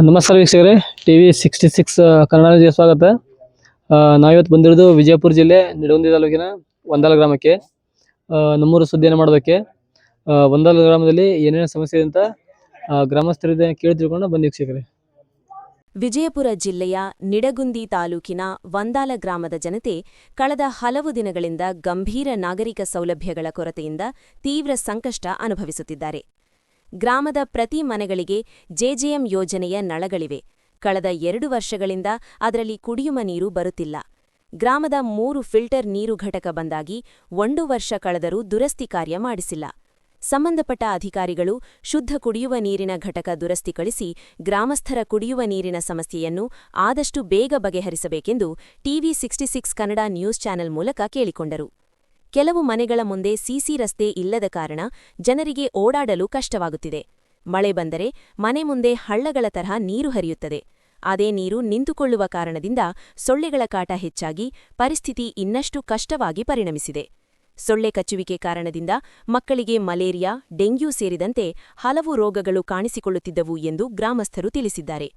ನಮಸ್ಕಾರ ವೀಕ್ಷಕರೇ, TV66 ಕನ್ನಡ ನ್ಯೂಸ್ಗೆ ಸ್ವಾಗತ. ನಾವಿವತ್ತು ಬಂದಿರೋದು ವಿಜಯಪುರ ಜಿಲ್ಲೆ ನಿಡಗುಂದಿ ತಾಲೂಕಿನ ವಂದಾಲ ಗ್ರಾಮಕ್ಕೆ. ನಮ್ಮೂರು ಸುದ್ದಿಯನ್ನು ಮಾಡೋದಕ್ಕೆ. ವಂದಾಲ ಗ್ರಾಮದಲ್ಲಿ ಏನೇನು ಸಮಸ್ಯೆ ಅಂತ ಗ್ರಾಮಸ್ಥರಿಂದ ಕೇಳಿ ತಿಳ್ಕೊಂಡು ಬನ್ನಿ ವೀಕ್ಷಕರೇ. ವಿಜಯಪುರ ಜಿಲ್ಲೆಯ ನಿಡಗುಂದಿ ತಾಲೂಕಿನ ವಂದಾಲ ಗ್ರಾಮದ ಜನತೆ ಕಳೆದ ಹಲವು ದಿನಗಳಿಂದ ಗಂಭೀರ ನಾಗರಿಕ ಸೌಲಭ್ಯಗಳ ಕೊರತೆಯಿಂದ ತೀವ್ರ ಸಂಕಷ್ಟ ಅನುಭವಿಸುತ್ತಿದ್ದಾರೆ. ಗ್ರಾಮದ ಪ್ರತಿ ಮನೆಗಳಿಗೆ ಜೆಜೆಎಂ ಯೋಜನೆಯ ನಳಗಳಿವೆ. ಕಳೆದ 2 ವರ್ಷಗಳಿಂದ ಅದರಲ್ಲಿ ಕುಡಿಯುವ ನೀರು ಬರುತ್ತಿಲ್ಲ. ಗ್ರಾಮದ 3 ಫಿಲ್ಟರ್ ನೀರು ಘಟಕ ಬಂದಾಗಿ 1 ವರ್ಷ ಕಳೆದರೂ ದುರಸ್ತಿ ಕಾರ್ಯ ಮಾಡಿಸಿಲ್ಲ. ಸಂಬಂಧಪಟ್ಟ ಅಧಿಕಾರಿಗಳು ಶುದ್ಧ ಕುಡಿಯುವ ನೀರಿನ ಘಟಕ ದುರಸ್ತಿ ಕಳಿಸಿ ಗ್ರಾಮಸ್ಥರ ಕುಡಿಯುವ ನೀರಿನ ಸಮಸ್ಯೆಯನ್ನು ಆದಷ್ಟು ಬೇಗ ಬಗೆಹರಿಸಬೇಕೆಂದು TV66 ಕನ್ನಡ ನ್ಯೂಸ್ ಚಾನೆಲ್ ಮೂಲಕ ಕೇಳಿಕೊಂಡರು. ಕೆಲವು ಮನೆಗಳ ಮುಂದೆ ಸಿಸಿ ರಸ್ತೆ ಇಲ್ಲದ ಕಾರಣ ಜನರಿಗೆ ಓಡಾಡಲು ಕಷ್ಟವಾಗುತ್ತಿದೆ. ಮಳೆ ಬಂದರೆ ಮನೆ ಮುಂದೆ ಹಳ್ಳಗಳ ತರಹ ನೀರು ಹರಿಯುತ್ತದೆ. ಅದೇ ನೀರು ನಿಂತುಕೊಳ್ಳುವ ಕಾರಣದಿಂದ ಸೊಳ್ಳೆಗಳ ಕಾಟ ಹೆಚ್ಚಾಗಿ ಪರಿಸ್ಥಿತಿ ಇನ್ನಷ್ಟು ಕಷ್ಟವಾಗಿ ಪರಿಣಮಿಸಿದೆ. ಸೊಳ್ಳೆ ಕಚ್ಚುವಿಕೆ ಕಾರಣದಿಂದ ಮಕ್ಕಳಿಗೆ ಮಲೇರಿಯಾ, ಡೆಂಗ್ಯೂ ಸೇರಿದಂತೆ ಹಲವು ರೋಗಗಳು ಕಾಣಿಸಿಕೊಳ್ಳುತ್ತಿದ್ದವು ಎಂದು ಗ್ರಾಮಸ್ಥರು ತಿಳಿಸಿದ್ದಾರೆ.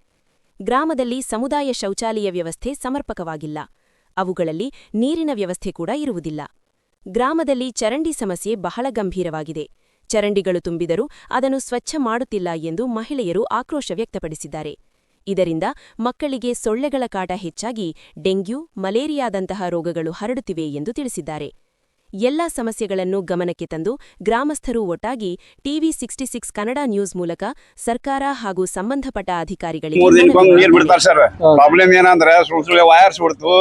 ಗ್ರಾಮದಲ್ಲಿ ಸಮುದಾಯ ಶೌಚಾಲಯ ವ್ಯವಸ್ಥೆ ಸಮರ್ಪಕವಾಗಿಲ್ಲ. ಅವುಗಳಲ್ಲಿ ನೀರಿನ ವ್ಯವಸ್ಥೆ ಕೂಡ ಇರುವುದಿಲ್ಲ. ಗ್ರಾಮದಲ್ಲಿ ಚರಂಡಿ ಸಮಸ್ಯೆ ಬಹಳ ಗಂಭೀರವಾಗಿದೆ. ಚರಂಡಿಗಳು ತುಂಬಿದರೂ ಅದನ್ನು ಸ್ವಚ್ಛ ಮಾಡುತ್ತಿಲ್ಲ ಎಂದು ಮಹಿಳೆಯರು ಆಕ್ರೋಶ ವ್ಯಕ್ತಪಡಿಸಿದ್ದಾರೆ. ಇದರಿಂದ ಮಕ್ಕಳಿಗೆ ಸೊಳ್ಳೆಗಳ ಕಾಟ ಹೆಚ್ಚಾಗಿ ಡೆಂಗ್ಯೂ, ಮಲೇರಿಯಾದಂತಹ ರೋಗಗಳು ಹರಡುತ್ತಿವೆ ಎಂದು ತಿಳಿಸಿದ್ದಾರೆ. ಎಲ್ಲಾ ಸಮಸ್ಯೆಗಳನ್ನು ಗಮನಕ್ಕೆ ತಂದು ಗ್ರಾಮಸ್ಥರು ಒಟ್ಟಾಗಿ TV66 ಕನ್ನಡ ನ್ಯೂಸ್ ಮೂಲಕ ಸರ್ಕಾರ ಹಾಗೂ ಸಂಬಂಧಪಟ್ಟ ಅಧಿಕಾರಿಗಳಿಗೆ ಪ್ರಾಬ್ಲಮ್ ಏನಂದ್ರೆ ಸುಳ್ಳು ವೈರ್ಸ್ ಬಿಡ್ತು,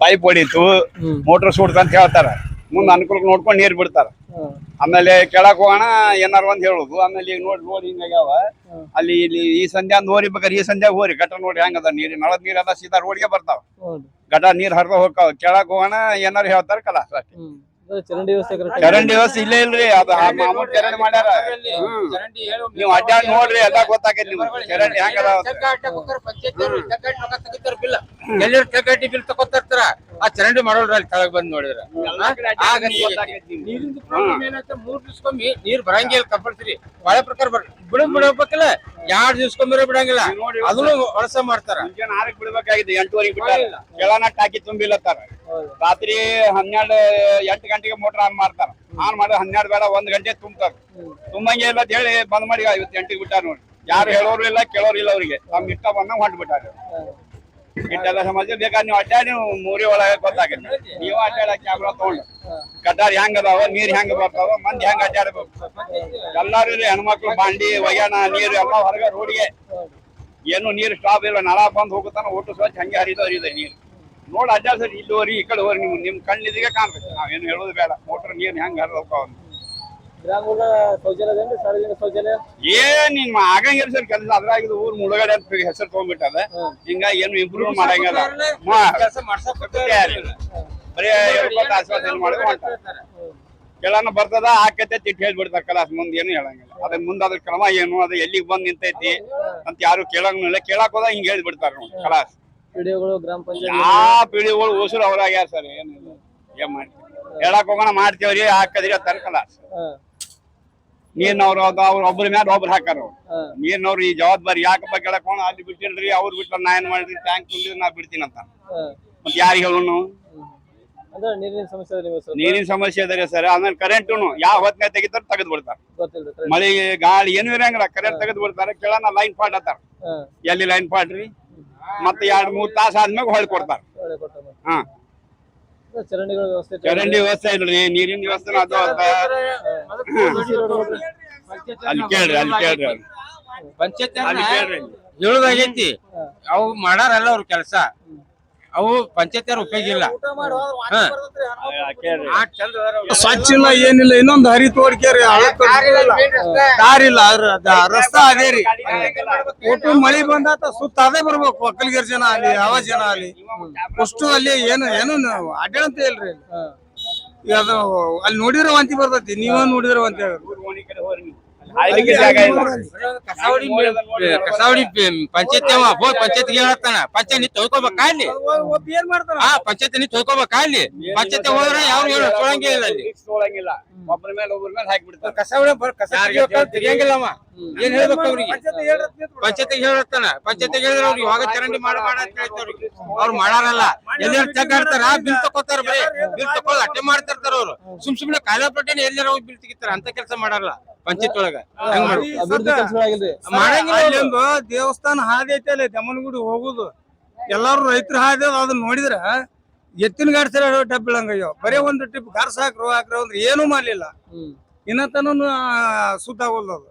ಪೈಪ್ ಹೊಡಿತು, ಮೋಟರ್ ಸುಡ್ತು ಅಂತ ಹೇಳ್ತಾರ. ಮುಂದೆ ಅನುಕೂಲ ನೋಡ್ಕೊಂಡು ನೀರ್ ಬಿಡ್ತಾರ. ಆಮೇಲೆ ಕೆಳಕ್ ಹೋಗೋಣ ಏನಾರ ಒಂದ್ ಹೇಳುದು. ಆಮೇಲೆ ಈಗ ನೋಡಿ ಹಿಂಗಾಗ್ಯಾವ. ಅಲ್ಲಿ ಇಲ್ಲಿ ಈ ಸಂಧ್ಯಾ ಹೋರಿ ಬೇಕಾದ್ರೆ ಈ ಸಂಧ್ಯಾಗ ಹೋರಿ ಗಟ ನೋಡಿ ಹೆಂಗದ ನೀರ್ ನಳದ್ ನೀರ್ ಅದ ಸೀದಾ ರೋಡ್ಗೆ ಬರ್ತಾವ. ಗಟ ನೀರ್ ಹರಿದ ಹೋಗ್ತಾವ. ಕೆಳಕ್ ಹೋಗೋಣ ಏನಾರ ಹೇಳ್ತಾರ ಕಲಾಸ. ಚರಂಡಿ ವ್ಯವಸ್ಥೆ ಇಲ್ಲೇ ಇಲ್ರಿ. ಅದು ಮಾಮೂಲಿ ಚರಂಡಿ ಮಾಡ್ಯಾರ. ನೀವ್ ಅಡ್ಡಾಡ್ ನೋಡ್ರಿ ಎಲ್ಲ ಗೊತ್ತಾಗೈತಿ ನಿಮ್ಗೆ ಚರಂಡಿ ಹೆಂಗದ. ಬಿಲ್ ತಗೋತಾರ. ಆ ಚರಂಡಿ ಮಾಡೋಲ್ರ ಅಲ್ಲಿ ಕೆಳಗ್ ಬಂದ್ ನೋಡಿದ್ರ 3 ದಿವ್ಸಕ್ಕೊಮ್ಮೆ ನೀರ್ ಬರಂಗಿಲ್ಲ. ಕಂಪಲ್ಸರಿ ಮಳೆ ಪ್ರಕಾರ ಬಿಡ್ಬೇಕಲ್ಲ. 2 ದಿವ್ಸಕ್ಕೊಮ್ಮೆ ಬಿಡಂಗಿಲ್ಲ. ಅದನ್ನು ಹೊಲಸ ಮಾಡ್ತಾರ. 6ಕ್ಕೆ ಬಿಡ್ಬೇಕಾಗಿತ್ತು, 8:30 ಬಿಟ್ಟಾರ. ಕೆಳನ ಟಾಕಿ ತುಂಬಿಲ್ಲತ್ತಾರ. ರಾತ್ರಿ 8 ಗಂಟೆಗೆ ಮೋಟರ್ ಆನ್ ಮಾಡ್ತಾರ. ಆನ್ ಮಾಡಿ 12 ಬೇಡ 1 ಗಂಟೆ ತುಂಬ್ತಾರ. ತುಂಬಂಗೆ ಇಲ್ಲ ಅಂತ ಹೇಳಿ ಬಂದ್ ಮಾಡಿ 8ಕ್ಕೆ ಬಿಟ್ಟಾರ ನೋಡಿ. ಯಾರು ಹೇಳೋರು ಇಲ್ಲ, ಕೇಳೋರು ಇಲ್ಲ. ಅವ್ರಿಗೆ ತಮ್ಮ ಇಷ್ಟ ಬಂದಂಗ ಹೊಂಟ್ಬಿಟ್ಟಾರ. ಇಷ್ಟೆಲ್ಲ ಸಮಸ್ಯೆ ಬೇಕಾದ್ರೆ ನೀವು ಅಡ್ಡಾಡಿ ಮೂರಿ ಒಳಗೆ ಗೊತ್ತಾಗತ್ತೆ. ನೀವು ಅಡ್ಡಾಡ ಕ್ಯಾಮ್ರಾ ತಗೊಂಡು ಕಟ್ಟಾರ ಹೆಂಗ್ ಅದಾವ, ನೀರ್ ಹೆಂಗ್ ಬರ್ತಾವ, ಮಂದಿ ಹೆಂಗ್ ಅಡ್ಡಾಡ್ಬೇಕು. ಎಲ್ಲಾರು ಹೆಣ್ಮಕ್ಳು ಬಾಂಡಿ ಒಗ್ಯಾಣ ನೀರು ಎಲ್ಲ ಹೊರಗೆ ರೋಡ್ಗೆ. ಏನು ನೀರು ಸ್ಟಾಪ್ ಇಲ್ಲ. ನಳ ಬಂದ್ ಹೋಗುತ್ತಾನ ಒಟ್ಟು ಸ್ವಚ್ಛ ಹಂಗೆ ಹರಿದ ನೀರು ನೋಡಿ ಅಡ್ಡಾಡ್ಸರಿ. ಇಲ್ಲಿ ಹೋರಿ ಈ ಕಡೆ ಹೋರಿ. ನಿಮ್ ಕಣ್ಣಿದಿಗೆ ಕಾಣ್ಬೇಕು. ನಾವೇನು ಹೇಳೋದು ಬೇಡ. ಮೋಟರ್ ನೀರ್ ಹೆಂಗ್ ಹರಿದ ಹೋಗ್ತಾವ. ಏನ್ ನಿಮ್ ಆಗಂಗಿಲ್ಲ ಸರ್ ಕೆಲಸ. ಅದ್ರಾಗಿದ್ದು ಊರ್ ಮುಳುಗಡೆ ಅಂತ ಹೆಸರು ತಗೊಂಡ್ಬಿಟ್ಟದ. ಹಿಂಗಾಗಿ ಏನು ಇಂಪ್ರೂವ್ ಮಾಡಂಗಿಲ್ಲ. ಬರೀ ಆಶ್ವಾಸನೆ ಮಾಡ್ಕೊಂಡು ಕೆಳನ ಬರ್ತದ ಆಕತೆ ತಿಟ್ಟು ಹೇಳ್ಬಿಡ್ತಾರ. ಕಲಾಸ್ ಮುಂದೆ ಏನು ಹೇಳಂಗಿಲ್ಲ. ಅದ್ರ ಮುಂದೆ ಅದ್ರ ಕ್ರಮ ಏನು, ಅದು ಎಲ್ಲಿಗೆ ಬಂದ್ ನಿಂತೈತಿ ಅಂತ ಯಾರು ಕೇಳಂಗಿಲ್ಲ. ಕೇಳಕ್ ಹೋದ ಹಿಂಗ್ ಹೇಳ್ಬಿಡ್ತಾರ ನೋಡಿ ಕಲಾಸ್. ಪಿಡಿಗಳು ಉಸಿರು ಅವ್ರಾಗ್ಯಾರ ಸರ್. ಏನಿಲ್ಲ ಏನ್ ಮಾಡ್ತೀವಿ ಹೇಳಕ್ ಹೋಗೋಣ ಮಾಡ್ತೇವ್ರಿ ಹಾಕದ್ರಿ ಅಂತಾರ ಕಲಾಸ್. ನೀರ್ನವ್ರು ಅವ್ರ ಒಬ್ರ ಮ್ಯಾಲ ಒಬ್ರು ಹಾಕಾರ. ನೀರ್ನವ್ರು ಈ ಜವಾಬ್ದಾರಿ ಯಾಕಪ್ಪ ಕೇಳಕ್ ಹೋಗೋಣ. ಅಲ್ಲಿ ಬಿಟ್ಟಿಲ್ರಿ, ಅವ್ರು ಬಿಟ್ಟ ನಾ ಏನ್ ಮಾಡಿದ್ರಿ, ಟ್ಯಾಂಕ್ ತುಂಬಿದ್ರೆ ನಾ ಬಿಡ್ತೀನಿ ಅಂತ. ಮತ್ ಯಾರಿಗೆ ಹೇಳೋನು? ನೀರಿನ ಸಮಸ್ಯೆ ಅದ ಸರ್. ಆಮೇಲೆ ಕರೆಂಟು ಯಾವ ಹೊತ್ತಿನ ತೆಗಿತಾರ ತೆಗೆದ್ ಬಿಡ್ತಾರ. ಮಳೆ ಗಾಳಿ ಏನು ಇರಂಗಿಲ್ಲ. ಕರೆಂಟ್ ತೆಗೆದ್ ಬಿಡ್ತಾರ. ಕೆಳನ ಲೈನ್ ಫಾಲ್ಟ್ ಹತ್ತಾರ. ಎಲ್ಲಿ ಲೈನ್ ಫಾಲ್ಟ್ ರೀ? ಮತ್ತೆ 2-3 ತಾಸ ಆದ್ಮೇಲೆ ಹೊಳ್ ಕೊಡ್ತಾರ. ಚರಂಡಿ ವ್ಯವಸ್ಥೆ ಇಲ್ರಿ. ನೀರಿನ ವ್ಯವಸ್ಥೆ ಅಲ್ಲಿ ಕೇಳ್ರಿ ಪಂಚಾಯತ್ ಹೇಳುದಾಗೈತಿ. ಅವು ಮಾಡಾರಲ್ಲ ಅವ್ರ ಕೆಲ್ಸ. ಅವು ಪಂಚಾಯತ್ ಉಪಯೋಗ ಇಲ್ಲ. ಸ್ವಚ್ಛ ಇಲ್ಲ, ಏನಿಲ್ಲ. ಇನ್ನೊಂದು ಹರಿ ತೋಡ್ಕೇರಿ ದಾರಿಲ್ಲ. ರಸ್ತಾ ಅದೇ ರೀ. ಒಟ್ಟು ಮಳಿ ಬಂದಾತ ಸುತ್ತ ಅದೇ ಬರ್ಬೇಕು. ಒಕ್ಕಲಿಗರ ಜನ ಅಲ್ಲಿ, ಯಾವ ಜನ ಅಲ್ಲಿ ಅಷ್ಟು ಅಲ್ಲಿ ಏನು ಅಡ್ಡಾಡಂತ ಇಲ್ರಿ. ಅದು ಅಲ್ಲಿ ನೋಡಿದ್ರೆ ವಾಂತಿ ಬರ್ತೈತಿ. ನೀವ ನೋಡಿದ್ರೆ ವಾಂತಿ ಆಗುತ್ತೆ. ಕಸಾವಡಿ ಪಂಚಾಯತ್ ಹೋಗಿ ಪಂಚಾಯತ್ ಹೇಳ್ತಾನ. ಪಂಚಾಯತ್ ನೀ ತೊಳ್ಕೊಬೇಕ ಅಲ್ಲಿ. ಪಂಚಾಯತ್ ನೀ ತೊಳ್ಕೊಬೇಕ ಅಲ್ಲಿ. ಪಂಚಾಯತ್ ಹೋದ್ರೆ ಯಾರು ತೊಳಂಗೇ ಇಲ್ಲ ಅಲ್ಲಿ. ಒಬ್ಬರ ಮೇಲೆ ಹಾಕಿ ಬಿಡ್ತಾರೆ. ಕಸಾವಡಿ ತೆಗಿಯಂಗಿಲ್ಲ. ಏನ್ ಹೇಳ್ಬೇಕು ಅವ್ರಿಗೆ ಪಂಚಾಯತಿಗೆ ಹೇಳತ್ತಾನ ಪಂಚಾಯತಿಗೆ ಹೇಳಿದ್ರೆ ಅವ್ರಿಗೆ ಇವಾಗ ಚರಂಡಿ ಮಾಡ ಅಂತ ಹೇಳ್ತಾವ್ರಿಗೆ ಅವ್ರು ಮಾಡಾರಲ್ಲ ಎಲ್ಲಾರು ಚೆಕ್ ಆಡ್ತಾರ ಬಿಲ್ ತಕೋತಾರ ಬರೀ ಬಿಲ್ ತಕೊಳ್ಳೋದು ಅಟ್ಟೆ ಮಾಡ್ತಿರ್ತಾರ ಅವ್ರು ಸುಮ್ನೆ ಕಾಯಿಲೆಪಟ್ಟೆನೆ ಎಲ್ಲಾರ ಹೋಗಿ ಬಿಲ್ ತೆಗಿತಾರ ಅಂತ ಕೆಲಸ ಮಾಡಾರಲ್ಲ ಪಂಚಾಯತ್ ಒಳಗ ಹೆಂಗ್ ಮಾಡಿ ಅಭಿವೃದ್ಧಿ ಕೆಲಸಗಳಾಗಿಲ್ರಿ ಮಾಡಂಗಿಲ್ಲ ಅಲ್ಲಿ ಒಂದು ದೇವಸ್ಥಾನ ಹಾದಿ ಐತೆ ಅಲ್ಲಿ ದಮ್ಮನಗುಡಿ ಹೋಗುದು ಎಲ್ಲಾರು ರೈತರ ಹಾದಿ ಅದನ್ನ ನೋಡಿದ್ರ ಎತ್ತಿನ ಗಾಡಿ ಸರ ಡಬ್ ಬೀಳಂಗಯ್ಯೋ ಬರೀ ಒಂದು ಟ್ರಿಪ್ ಗಾರ್ಸ್ ಹಾಕ್ರು ಅಂದ್ರೆ ಏನೂ ಮಾಡ್ಲಿಲ್ಲ ಇನ್ನತನೂ ಸುದ್ದ ಆಗೋಲ್ಲ ಅದು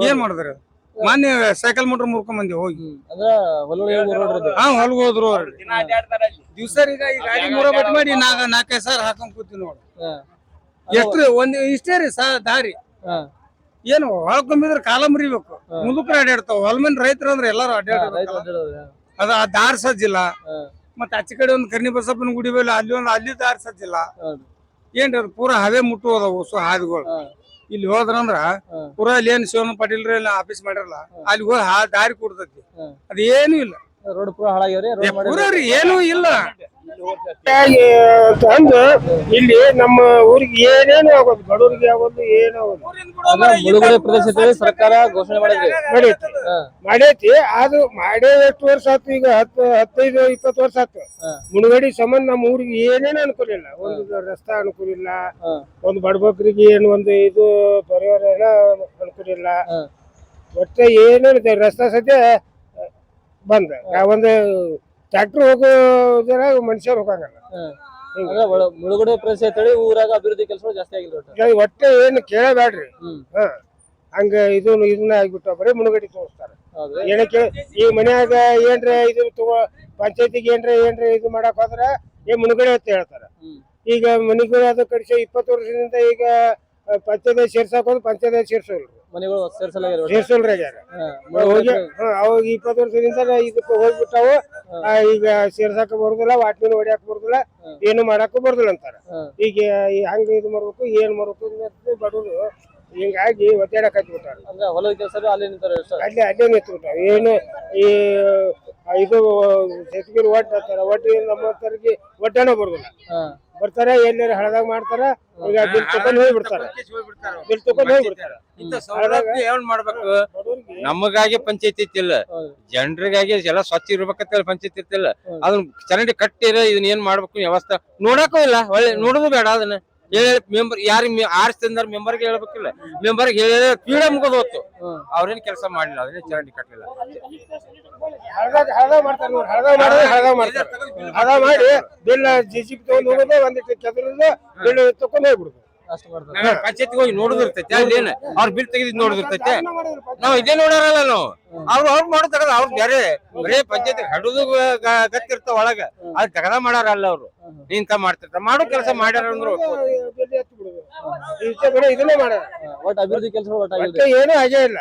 ಏನ್ ಮಾಡಿದ್ರ ಮೊನ್ನೆ ಸೈಕಲ್ ಮೋಟರ್ ಮುರ್ಕೊಂಡ್ ಬಂದಿ ಹೋಗಿ ಅಂದ್ರ ಹೊಲಗಳಿಗೆ ಹಾ ಹೊಲ್ಗ್ ಹೋದ್ರು ದಿವ್ಸ ಈಗ ಈ ಗಾಡಿ ಮೂರ ಬಟ್ ಮಾಡಿ 4-5 ಸಾವಿರ ಹಾಕೊಂಡ್ ಕೂತೀವಿ ನೋಡು ಎಷ್ಟ್ರಿ ಒಂದ್ ಇಷ್ಟೇ ರೀ ದಾರಿ ಏನು ಹೊಳ್ಕೊಂಬಿದ್ರೆ ಕಾಲ ಮುರಿಬೇಕು ಮುದುಕರು ಅಡ್ಯಾಡ್ತಾವ ಹೊಲ್ಮನ್ ರೈತರು ಅಂದ್ರೆ ಎಲ್ಲಾರು ಅಡ್ಡಾಡ್ತಾರ ಅದ ಆ ದಾರಿ ಸಜ್ಜಿಲ್ಲ ಮತ್ತ ಆಚೆ ಕಡೆ ಒಂದು ಕರ್ನಿ ಬಸಪ್ಪನ ಗುಡಿ ಮೇಲೆ ಅಲ್ಲಿ ದಾರಿ ಸಜ್ಜಿಲ್ಲ ಏನ್ರಿ ಅದು ಪೂರಾ ಹವೆ ಮುಟ್ಟುವುದ ಹೊಸ ಹಾದಿಗಳು ಇಲ್ಲಿ ಹೋದ್ರಂದ್ರ ಪೂರಾ ಅಲ್ಲಿ ಏನ್ ಶಿವನ ಪಾಟೀಲ್ ಆಫೀಸ್ ಮಾಡಿರಲ್ಲ ಅಲ್ಲಿ ಹೋಗಿ ದಾರಿ ಕೊಡ್ತೈತಿ ಅದೇನು ಇಲ್ಲ ರೋಡ್ ಪೂರಾ ಹಾಳಾಗ್ಯಾವ್ರಿ ಪೂರಾ ರೀ ಏನೂ ಇಲ್ಲ ಅಂದು ಇಲ್ಲಿ ನಮ್ಮ ಊರಿಗೆ ಏನೇನು ಆಗೋದು ಬಡವರಿಗೆ ಆಗೋದು ಏನಾಗೋದು ಮುಳುಗಡೆ ಪ್ರದೇಶ ಸರ್ಕಾರ ಘೋಷಣೆ ಮಾಡಿದ್ರಿ ಮಾಡೈತಿ ಅದು ಮಾಡೇ ಎಷ್ಟು ವರ್ಷ ಆಯ್ತು ಈಗ 15-20 ವರ್ಷ ಆಯ್ತು ಮುಳುಗಡೆ ಸಂಬಂಧ ನಮ್ಮ ಊರಿಗೆ ಏನೇನು ಅನುಕೂಲ ಇಲ್ಲ ಒಂದು ರಸ್ತೆ ಅನುಕೂಲ ಇಲ್ಲ ಒಂದು ಬಡಬಗ್ರಿಗೆ ಏನು ಒಂದು ಇದು ಪರಿವಾರ ಅನುಕೂಲ ಇಲ್ಲ ಒಟ್ಟೆ ಏನೇನು ರಸ್ತೆ ಸದ್ಯ ಬಂದ ಒಂದು ಟ್ರ್ಯಾಕ್ಟರ್ ಹೋಗೋದ್ರಾಗ ಮನುಷ್ಯರು ಹೋಗಂಗಲ್ಲ ಮುಳುಗಡೆ ಪ್ರದೇಶ ಅಂತೇಳಿ ಊರಾಗ ಅಭಿವೃದ್ಧಿ ಕೆಲಸ ಜಾಸ್ತಿ ಆಗಿಲ್ಲ ಒಟ್ಟೆ ಏನು ಕೇಳಬೇಡ್ರಿ ಹಂಗ ಇದನ್ನ ಆಗ್ಬಿಟ್ಟು ಬರೀ ಮುಳುಗಡೆ ತೋರಿಸ್ತಾರ ಏನಕ್ಕೆ ಈ ಮನ್ಯಾಗ ಏನ್ರ ಇದು ಪಂಚಾಯತಿಗೆ ಏನ್ರ ಇದು ಮಾಡಕ್ ಹೋದ್ರ ಮುಳುಗಡೆ ಅಂತ ಹೇಳ್ತಾರ ಈಗ ಮನಿಗಳು ಅದು ಕಡಿಸಿ 20 ವರ್ಷದಿಂದ ಈಗ ಪಂಚಾಯತ್ ಸೇರ್ಸಾಕ್ ಹೋದ್ ಪಂಚಾಯತ್ ಸೇರ್ಸೋಲ್ರಿ ಮನೆಗಳು ಸೇರ್ಸೋಲ್ರಿ ಅವಾಗ 20 ವರ್ಷದಿಂದ ಇದಕ್ಕೆ ಹೋಗ್ಬಿಟ್ಟಾವು ಈಗ ಸೇರ್ಸಾಕ ಬರುದಿಲ್ಲ ವಾಟ್ಮಿನ್ ಹೊಡ್ಯಾಕ ಬರುದಿಲ್ಲ ಏನು ಮಾಡಾಕ ಬರುದಿಲ್ಲ ಅಂತಾರ ಈಗ ಹಂಗ ಇದು ಮಾಡ್ಬೇಕು ಏನ್ ಮಾಡ್ಬೇಕು ಬಡವರು ಹಿಂಗಾಗಿ ಒದ್ದಾಡಕ್ ಹಚ್ಬಿಟ್ಟಾರ ಹೊಲದ ಕೆಲಸ ಅಲ್ಲೇ ಅಲ್ಲೇ ನಿಂತ್ಬಿಟ್ಟಾವ ಏನು ಈ ಇದು ಸೆತ್ಗಿರಿ ಒಡ್ಡ ಅಂತಾರ ಒಡ್ಡಿ ನಮ್ಮಂತರಿಗೆ ಒಡ್ಡನ ಬರುದಿಲ್ಲ ಬರ್ತಾರ ಎಲ್ಲಾರ ಹಳದಾಗ ಮಾಡ್ತಾರ ಈಗ ಬಿಲ್ ತಕೊಂಡ್ ಹೋಗ್ಬಿಡ್ತಾರ ಬಿಲ್ ತಕೊಂಡ್ ಹೋಗ್ಬಿಡ್ತಾರ ಏನ್ ಮಾಡ್ಬೇಕು ನಮಗಾಗಿ ಪಂಚಾಯತಿ ಇತ್ತಿಲ್ಲ ಜನರಿಗಾಗಿ ಎಲ್ಲ ಸ್ವಚ್ಛ ಇರ್ಬೇಕಂತ ಪಂಚಾಯತಿ ಇರ್ತಿಲ್ಲ ಅದನ್ನ ಚರಂಡಿ ಕಟ್ಟಿರ ಇದನ್ನ ಏನ್ ಮಾಡ್ಬೇಕು ವ್ಯವಸ್ಥೆ ನೋಡಕ್ಕೂ ಇಲ್ಲ ಒಳ್ಳೆ ನೋಡುದು ಬೇಡ ಅದನ್ನ ಮೆಂಬರ್ ಯಾರಿಗೆ ಆರಿಸಿದ ಮೆಂಬರ್ಗೆ ಹೇಳ್ಬೇಕಿಲ್ಲ ಮೆಂಬರ್ಗೆ ಹೇಳಿದ್ರೆ ಪೀಡ ಮುಗಿದು ಹೋತು ಅವ್ರೇನ್ ಕೆಲಸ ಮಾಡ್ಲಿಲ್ಲ ಅವ್ರೇನ್ ಚರಂಡಿ ಕಟ್ಟಲಿಲ್ಲ ಹಳದಾಗ ಮಾಡ್ತಾರ ನೋಡಿ ಹಳದಾಗ ಮಾಡಿ ಬಿಲ್ JCB ತಗೊಂಡ್ ಹೋಗೋದು ಒಂದಿಟ್ಟು ಕೆದರುದು ಬಿಲ್ ತಕೊಂಡ್ ಹೋಗ್ಬಿಡುದು ಪಂಚಾಯತಿಗೆ ಹೋಗಿ ನೋಡುದಿರ್ತೈತೆ ಅಲ್ಲೇನ ಅವ್ರ ಬಿಲ್ ತೆಗೆದ್ ನೋಡುದಿರ್ತೈತೆ ನಾವ್ ಇದೇ ನೋಡಾರಲ್ಲ ನಾವು ಅವ್ರು ಮಾಡೋದ್ ತಗದ ಅವ್ರು ಬೇರೆ ಬರೇ ಪಂಚಾಯತಿ ಹಡುದು ಗತ್ತಿರ್ತಾವ ಒಳಗ ಅದ್ ತಗದ ಮಾಡಾರಲ್ಲ ಅವ್ರು ಇಂತ ಮಾಡ್ತಿರ್ತಾರ ಮಾಡೋ ಕೆಲಸ ಮಾಡ್ಯಾರ ಅಂದ್ರು ಇದನ್ನೇ ಮಾಡ್ಯಾರ ಒಟ್ಟು ಅಭಿವೃದ್ಧಿ ಕೆಲಸ ಏನೂ ಆಗೇ ಇಲ್ಲ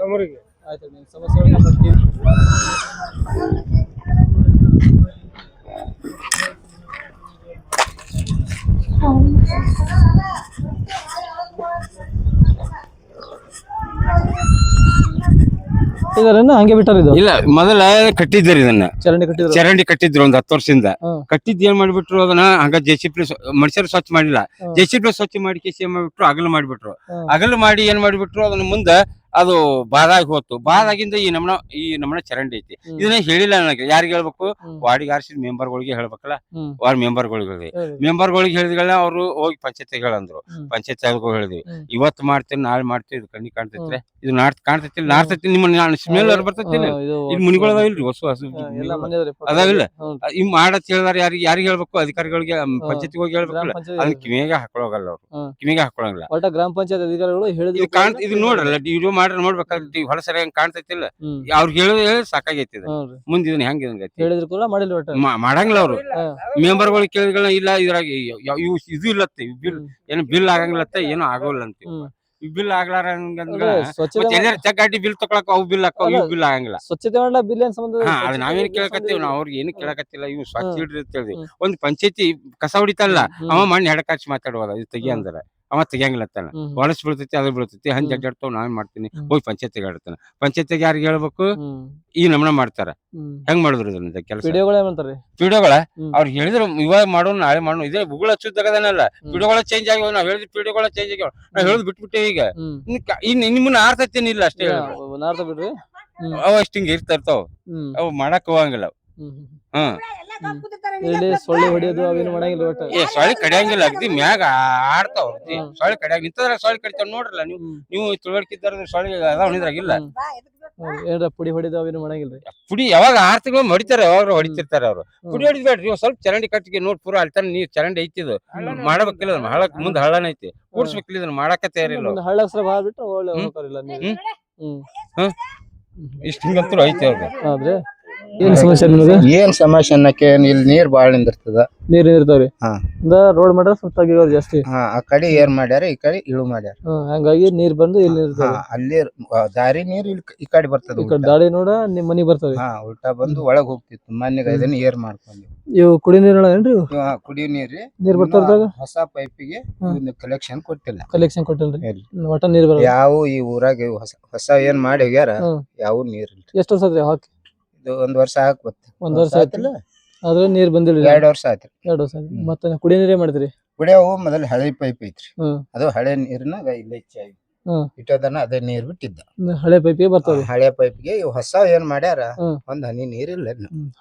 ನಮ್ಮೂರಿಗೆ ಆಯ್ತು ಸಮಸ್ಯೆ ಇದನ್ನ ಹಂಗೆ ಬಿಟ್ಟಾರ ಇದು ಇಲ್ಲ ಮೊದಲ ಕಟ್ಟಿದ್ರಿ ಇದನ್ನ ಚರಂಡಿ ಕಟ್ಟಿದ್ರು ಒಂದ್ 10 ವರ್ಷದಿಂದ ಕಟ್ಟಿದ್ ಏನ್ ಮಾಡ್ಬಿಟ್ರು ಅದನ್ನ ಹಂಗ JCB ಮನುಷ್ಯರು ಸ್ವಚ್ಛ ಮಾಡಿಲ್ಲ JCB ಸ್ವಚ್ಛ ಮಾಡಿ ಕೇಸಿ ಏನ್ ಮಾಡ್ಬಿಟ್ರು ಅಗಲ ಮಾಡ್ಬಿಟ್ರು ಅಗಲ ಮಾಡಿ ಏನ್ ಮಾಡ್ಬಿಟ್ರು ಅದನ್ನ ಮುಂದ ಅದು ಬಾದಾಗಿ ಹೋತು ಬಾದಾಗಿಂದ ಈ ನಮ್ಮನ ಚರಂಡಿ ಐತಿ ಇದನ್ನ ಹೇಳಿಲ್ಲ ನನಗೆ ಯಾರಿಗೆ ಹೇಳ್ಬೇಕು ವಾರ್ಡಿಗೆ ಆರಿಸಿದ ಮೆಂಬರ್ಗಳಿಗೆ ಹೇಳ್ಬೇಕಲ್ಲ ವಾರ್ಡ್ ಮೆಂಬರ್ಗಳಿಗೆ ಹೇಳಿದ್ಗಳ ಅವ್ರು ಹೋಗಿ ಪಂಚಾಯತ್ ಹೇಳಂದ್ರು ಪಂಚಾಯತ್ ಹೇಳಿದ್ವಿ ಇವತ್ತು ಮಾಡ್ತೀವಿ ನಾಳೆ ಮಾಡ್ತೀವಿ ಇದು ಕಣ್ಣಿ ಕಾಣ್ತೈತ್ರಿ ಇದು ನಾರ್ತೈತಿ ನಿಮ್ಮ ಸ್ಮೆಲ್ ಬರ್ತೈತಿ ಇಲ್ಲಿ ಮುನಿಗಳದಾವ ಇಲ್ರಿ ಹೊಸ ಅದಾವಿಲ್ಲ ಇವ್ ಮಾಡತ್ ಹೇಳಿದಾರ ಯಾರಿಗೆ ಹೇಳ್ಬೇಕು ಅಧಿಕಾರಿಗಳಿಗೆ ಪಂಚಾಯತ್ಗೆ ಹೋಗಿ ಹೇಳ್ಬೇಕಲ್ಲ ಅದನ್ನ ಕಿವಿಗೆ ಹಾಕೊಳಗಲ್ಲ ಅವ್ರು ಕಿವಿಗೆ ಹಾಕೊಳಂಗಿಲ್ಲ ಒಟ್ಟ ಗ್ರಾಮ ಪಂಚಾಯತ್ ಅಧಿಕಾರಿಗಳು ಹೇಳಿದ್ರು ಇದು ನೋಡ್ರಲ್ಲ ವಿಡಿಯೋ ಮಾಡ್ರ ನೋಡ್ಬೇಕಾಗ್ತೈತಿ ಹೊಲ ಸರಿ ಹೆಂಗ್ ಕಾಣ್ತೈತಿಲ್ಲ ಅವ್ರಿಗೆ ಹೇಳಿ ಸಾಕಾಗೈತಿ ಮುಂದ್ ಇದನ್ನ ಹೆಂಗ್ ಹೇಳಿದ್ರು ಕೂಡ ಮಾಡಿಲ್ಲ ಮಾಡಂಗಿಲ್ಲ ಅವ್ರು ಮೆಂಬರ್ಗಳಿಗೆ ಕೇಳಿಗಳ ಇಲ್ಲ ಇದ್ರಾಗ ಇದು ಇಲ್ಲತ್ತೆ ಏನು ಬಿಲ್ ಆಗಂಗಿಲ್ಲತ್ತ ಏನು ಆಗೋಲ್ಲ ಅಂತೀವಿ ಬಿಲ್ ಆಗ್ಲಾರಂಗ ಚಕ್ಕಾಟಿ ಬಿಲ್ ತಕೊಳಕ ಅವು ಬಿಲ್ ಹಾಕೋ ಇವು ಬಿಲ್ ಆಗಂಗಿಲ್ಲ ಸ್ವಚ್ಛತೆ ಮಾಡಲ್ಲ ಬಿಲ್ ಏನ್ ಸಂಬಂಧ ಅದ್ ನಾವೇನ್ ಕೇಳಕತ್ತೀವಿ ನಾವ್ ಅವ್ರಿಗೆ ಏನು ಕೇಳಕತ್ತಿಲ್ಲ ಇವ್ ಸ್ವಚ್ಛ ಇಡ್ರಿ ಅಂತ ಹೇಳಿ ಒಂದ್ ಪಂಚಾಯತಿ ಕಸ ಹೊಡಿತಲ್ಲ ಅವ ಮಣ್ಣು ಹೆಡಕಾಚಿ ಮಾತಾಡುವಲ್ಲ ಇದು ತೆಗಿ ಅಂದ್ರ ಅವ ತೆಗಿಯಂಗಿಲ್ಲ ತಾನ ಹೊಲಸ್ ಬೀಳ್ತೈತಿ ಅದ್ರ ಬೀಳ್ತೈತಿ ಹಂಗೆ ಅಡ್ಡಾಡ್ತಾವ್ ನಾವೇನ್ ಮಾಡ್ತೀನಿ ಹೋಗಿ ಪಂಚಾಯತಿಗೆ ಆಡ್ತಾನ ಪಂಚಾಯತಿಗೆ ಯಾರಿಗೆ ಹೇಳ್ಬೇಕು ಈ ನಮನ ಮಾಡ್ತಾರ ಹೆಂಗ್ ಮಾಡಿದ್ರು ಇದನ್ನ ಕೆಲಸ ಪಿಡಿಯೋಗಳ ಅವ್ರು ಹೇಳಿದ್ರು ಇವಾಗ ಮಾಡೋಣ ನಾಳೆ ಮಾಡೋಣ ಇದೇ ಭೂಗೋಳ ಹಚ್ಚುದಾಗದನಲ್ಲ ಪಿಡಿಯೋಗಳ ಚೇಂಜ್ ಆಗ್ಯಾವ ನಾವ್ ಹೇಳಿದ್ ಪಿಡಿಯೋಗಳ ಚೇಂಜ್ ಆಗ್ಯಾವ ನಾವ್ ಹೇಳುದು ಬಿಟ್ಬಿಟ್ಟೆ ಈಗ ನಿಮ್ಮನ್ನ ಆರ್ತೈತೇನಿಲ್ಲ ಅಷ್ಟೇ ಬಿಡ್ರಿ ಅವ ಅಷ್ಟ್ ಹಿಂಗ ಇರ್ತಾವ ಅವು ಮಾಡಕ್ ಹೋಗಂಗಿಲ್ಲ ಇಲ್ಲಿ ಸೊಳ್ಳೆ ಹೊಡಿಯೋದು ಅವೇನು ಮಾಡಂಗಿಲ್ಲ ಒಟ್ಟ ಸೊಳ್ಳೆ ಕಡಿಯಂಗಿಲ್ಲ ಅಗ್ದಿ ಮ್ಯಾಗ ಆಡ್ತಾವ ಸೊಳ್ಳೆ ಕಡಿಯಾಗ ನಿಂತದ್ರ ಸೊಳ್ಳೆ ಕಡಿತಾವ ನೋಡ್ರಲ್ಲ ನೀವು ತಿಳುವಳಿಕಿದ್ದಾರ ಸೊಳ್ಳೆ ಅದಾವ ನಿದ್ರಾಗಿಲ್ಲ ಏನ್ರ ಪುಡಿ ಹೊಡಿದ ಅವೇನು ಮಾಡಂಗಿಲ್ರಿ ಪುಡಿ ಯಾವಾಗ 6 ತಿಂಗಳು ಹೊಡಿತಾರ ಯಾವಾಗ ಹೊಡಿತಿರ್ತಾರ ಅವ್ರು ಪುಡಿ ಹೊಡಿದ್ಬೇಡ್ರಿ ಸ್ವಲ್ಪ ಚರಂಡಿ ಕಟ್ಟಿಗೆ ನೋಡ್ ಪೂರ ಅಲ್ತಾನ ನೀರ್ ಚರಂಡಿ ಐತಿದು ಮಾಡಬೇಕಿಲ್ಲ ಹಳ್ಳಕ್ ಮುಂದ್ ಹಳ್ಳನ ಐತಿ ಕೂಡ್ಸ್ಬೇಕಿಲ್ಲ ಇದನ್ನ ಮಾಡಾಕ ತಯಾರಿಲ್ಲ ಹಳ್ಳ ಸಲ ಬಾಳ್ಬಿಟ್ರೆ ಒಳ್ಳೆ ಹೋಗ್ತಾರಿಲ್ಲ ಇಷ್ಟ ಹಿಂಗಂತೂ ಐತಿ ಅವ್ರಿಗೆ ಆದ್ರೆ ಏನ್ ಸಮಸ್ಯೆ ನಿಮಗೆ ಏನ್ ಸಮಸ್ಯೆ ಅನ್ನಕ್ಕೆ ಇಲ್ಲಿ ನೀರ್ ಬಾಳ ನಿಂದಿರ್ತದ ನೀರ್ ಇರ್ತಾವ್ರಿ ಹಾ ರೋಡ್ ಮಾಡ್ರ ಸುತ್ತಾಗಿವ್ರಿ ಜಾಸ್ತಿ ಆ ಕಡೆ ಏರ್ ಮಾಡ್ಯಾರ ಈ ಕಡೆ ಇಳು ಮಾಡ್ಯಾರ ಹಂಗಾಗಿ ನೀರ್ ಬಂದು ಇಲ್ಲಿ ಅಲ್ಲಿ ದಾರಿ ನೀರ್ ಈ ಕಡೆ ಬರ್ತದ ಈ ಕಡೆ ದಾಳಿ ನೋಡ ನಿಮ್ ಮನಿಗ್ ಬರ್ತಾವ್ರಿ ಉಲ್ಟಾ ಬಂದು ಒಳಗ್ ಹೋಗ್ತಿತ್ತು ಮನೆಗೆ ಇದನ್ನ ಏರ್ ಮಾಡ್ಕೊಂಡಿ ಇವು ಕುಡಿ ನೀರ್ ಏನ್ರಿ ಕುಡಿಯೋ ನೀರ್ರಿ ನೀರ್ ಬರ್ತಾರ ಹೊಸ ಪೈಪಿಗೆ ಕಲೆಕ್ಷನ್ ಕೊಟ್ಟಿಲ್ಲ ಕಲೆಕ್ಷನ್ ಕೊಟ್ಟಿಲ್ರಿ ಒಟ್ಟ ನೀರ್ ಬರ ಯಾವ ಈ ಊರಾಗ ಹೊಸ ಏನ್ ಮಾಡಿ ಹೋಗ್ಯಾರ ಯಾವ ನೀರ್ ಎಷ್ಟು ವರ್ಷ ಆತ್ರಿ ಹಾಕಿ ಇದು 1 ವರ್ಷ ಹಾಕ್ಬತ್ತ 1 ವರ್ಷ ಆಯ್ತಿಲ್ಲ ಆದ್ರೆ ನೀರ್ ಬಂದಿಲ್ಲ 2 ವರ್ಷ ಆಯ್ತು 2 ವರ್ಷ ಮತ್ತೆ ಕುಡಿ ನೀರೇ ಮಾಡಿದ್ರಿ ಕುಡಿಯವು ಮೊದಲ ಹಳೆ ಪೈಪ್ ಐತ್ರಿ ಅದು ಹಳೆ ನೀರ್ನಾಗ ಇಲ್ಲೇ ಚಾವಿ ಇಟ್ಟದನ್ನ ಅದೇ ನೀರ್ ಬಿಟ್ಟಿದ್ದ ಹಳೆ ಪೈಪಿಗೆ ಬರ್ತಾವ್ರಿ ಹಳೆ ಪೈಪ್ಗೆ ಹೊಸ ಏನ್ ಮಾಡ್ಯಾರ ಒಂದ್ ಹನಿ ನೀರಿಲ್ಲ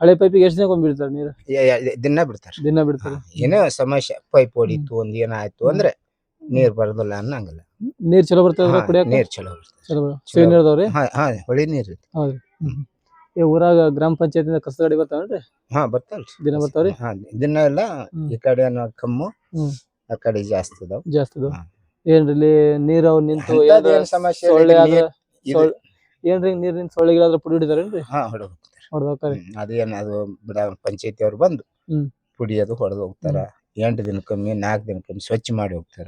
ಹಳೆ ಪೈಪಿಗೆ ಎಷ್ಟ್ ದಿನ ಬಿಡ್ತಾರ ನೀರು ದಿನ ಬಿಡ್ತಾರ ಏನೋ ಸಮಸ್ಯೆ ಪೈಪ್ ಹೊಡಿತು ಒಂದ್ ಏನಾಯ್ತು ಅಂದ್ರೆ ನೀರ್ ಬರೋದಿಲ್ಲ ಅನ್ನಂಗಿಲ್ಲ ನೀರ್ ಚಲೋ ಬರ್ತದ ಕುಡಿಯಕ ನೀರ್ ಚಲೋ ಸಿಹಿ ನೀರ್ ಅದಾವ್ರಿ ಹೊಳಿ ನೀರ್ ಹೌದ್ರಿ ಈ ಊರಾಗ ಗ್ರಾಮ ಪಂಚಾಯತಿಂದ ಕಸದ ಗಾಡಿ ಬರ್ತಾವನ್ರಿ ಬರ್ತಾವ್ರಿ ದಿನ ಬರ್ತಾವ್ರಿ ದಿನ ಎಲ್ಲ ಈ ಕಡೆ ಕಮ್ಮು ಆ ಕಡೆ ಜಾಸ್ತಿ ಅದಾವ ಏನ್ರಿ ಇಲ್ಲಿ ನೀರ್ ಅವ್ ನಿಂತು ಸಮಸ್ಯೆ ಸೊಳ್ಳೆ ಆದ್ರ ಏನ್ರಿ ನೀರ್ ನಿಂತ ಸೊಳ್ಳೆಗಳಾದ್ರ ಪುಡಿ ಹಿಡಿದಾರೇನ್ರಿ ಹೊಡೆದೋಗ್ತಾರೆ ಅದೇನ್ ಅದು ಪಂಚಾಯತಿ ಅವ್ರು ಬಂದು ಪುಡಿ ಅದು ಹೊಡೆದು ಹೋಗ್ತಾರ 8 ದಿನಕ್ಕೊಮ್ಮೆ 4 ದಿನಕ್ಕೊಮ್ಮೆ ಸ್ವಚ್ಛ ಮಾಡಿ ಹೋಗ್ತಾರ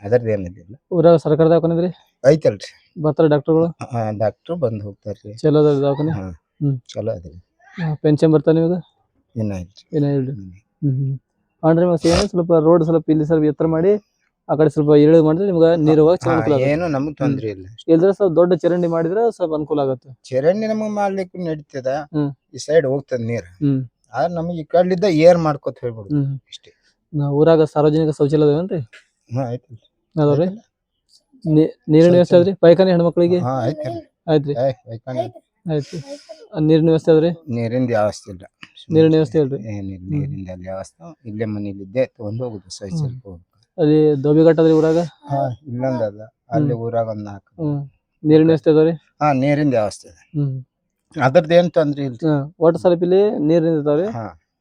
ಅದರದ್ದು ಏನಿಲ್ಲ ಊರಾಗ ಸರ್ಕಾರ ದವಾಖಾನೆ ಐತಲ್ರಿ ಬರ್ತಾರ ಡಾಕ್ಟರ್ಗಳು ಡಾಕ್ಟರ್ ಬಂದ್ ಹೋಗ್ತಾರ್ರಿ ಚಲೋ ಅದ ದವಾಖಾನೆ ಚಲೋ ಅದ್ರಿ ಪೆನ್ಷನ್ ಬರ್ತಾವ ನಿಮ್ಗೆ ಏನಿಲ್ರಿ ಅಂದ್ರೆ ಮತ್ತೆ ಏನು ಸ್ವಲ್ಪ ರೋಡ್ ಸ್ವಲ್ಪ ಇಲ್ಲಿ ಸ್ವಲ್ಪ ಎತ್ತರ ಮಾಡಿ ಆ ಕಡೆ ಸ್ವಲ್ಪ ಇಳಿದು ಮಾಡಿದ್ರೆ ನಿಮ್ಗೆ ನೀರು ಹೋಗಕ್ಕೆ ಅನುಕೂಲ ಆಗುತ್ತೆ ಏನು ನಮಗ್ ತೊಂದ್ರೆ ಇಲ್ಲ ಇಲ್ದ್ರೆ ಸ್ವಲ್ಪ ದೊಡ್ಡ ಚರಂಡಿ ಮಾಡಿದ್ರೆ ಸ್ವಲ್ಪ ಅನುಕೂಲ ಆಗುತ್ತೆ ಚರಂಡಿ ನಮಗ್ ಮಾಡ್ಲಿಕ್ಕೂ ನಡೀತದ ಈ ಸೈಡ್ ಹೋಗ್ತದ ನೀರ್ ಆದ್ರೆ ನಮಗ್ ಈ ಕಡ್ಲಿದ್ದ ಏರ್ ಮಾಡ್ಕೊತ ಹೇಳ್ಬಿಡುದು ಇಷ್ಟೇ ಊರಾಗ ಸಾರ್ವಜನಿಕ ಶೌಚಾಲಯ ಅದೇನ್ರಿ ಐತಿ ಅದಾವ್ರಿ ನೀರಿನ ವ್ಯವಸ್ಥೆ ಅದ್ರಿ ಪೈಖಾನೆ ಹೆಣ್ಮಕ್ಳಿಗೆ ಆಯ್ತ್ರಿ ಆಯ್ತು ನೀರಿನ ವ್ಯವಸ್ಥೆ ಅದ್ರಿ ನೀರಿಂದ ವ್ಯವಸ್ಥೆ ಇಲ್ಲ ನೀರಿನ ವ್ಯವಸ್ಥೆ ಇಲ್ರಿ ಏನಿಲ್ಲ ನೀರಿಂದ ಅಲ್ಲಿ ವ್ಯವಸ್ಥೆ ಇಲ್ಲೇ ಮನೇಲಿದ್ದೆ ತಗೊಂಡ್ ಹೋಗುದು ಶೌಚಾಲಯಕ್ಕೆ ಅಲ್ಲಿ ದೋಬಿಘಾಟ್ ಅದ್ರಿ ಊರಾಗ ಇಲ್ಲೊಂದದ ಅಲ್ಲಿ ಊರಾಗ ಒಂದ್ 4 ನೀರಿನ ವ್ಯವಸ್ಥೆ ಅದಾವ್ರಿ ನೀರಿಂದ ವ್ಯವಸ್ಥೆ ಅದ್ರದ್ದು ಏನ್ ತೊಂದ್ರೆ ಇಲ್ಲ ಒಟ್ಟು ಸ್ವಲ್ಪ ಇಲ್ಲಿ ನೀರ್ ನಿಂತಿರ್ತಾವ್ರಿ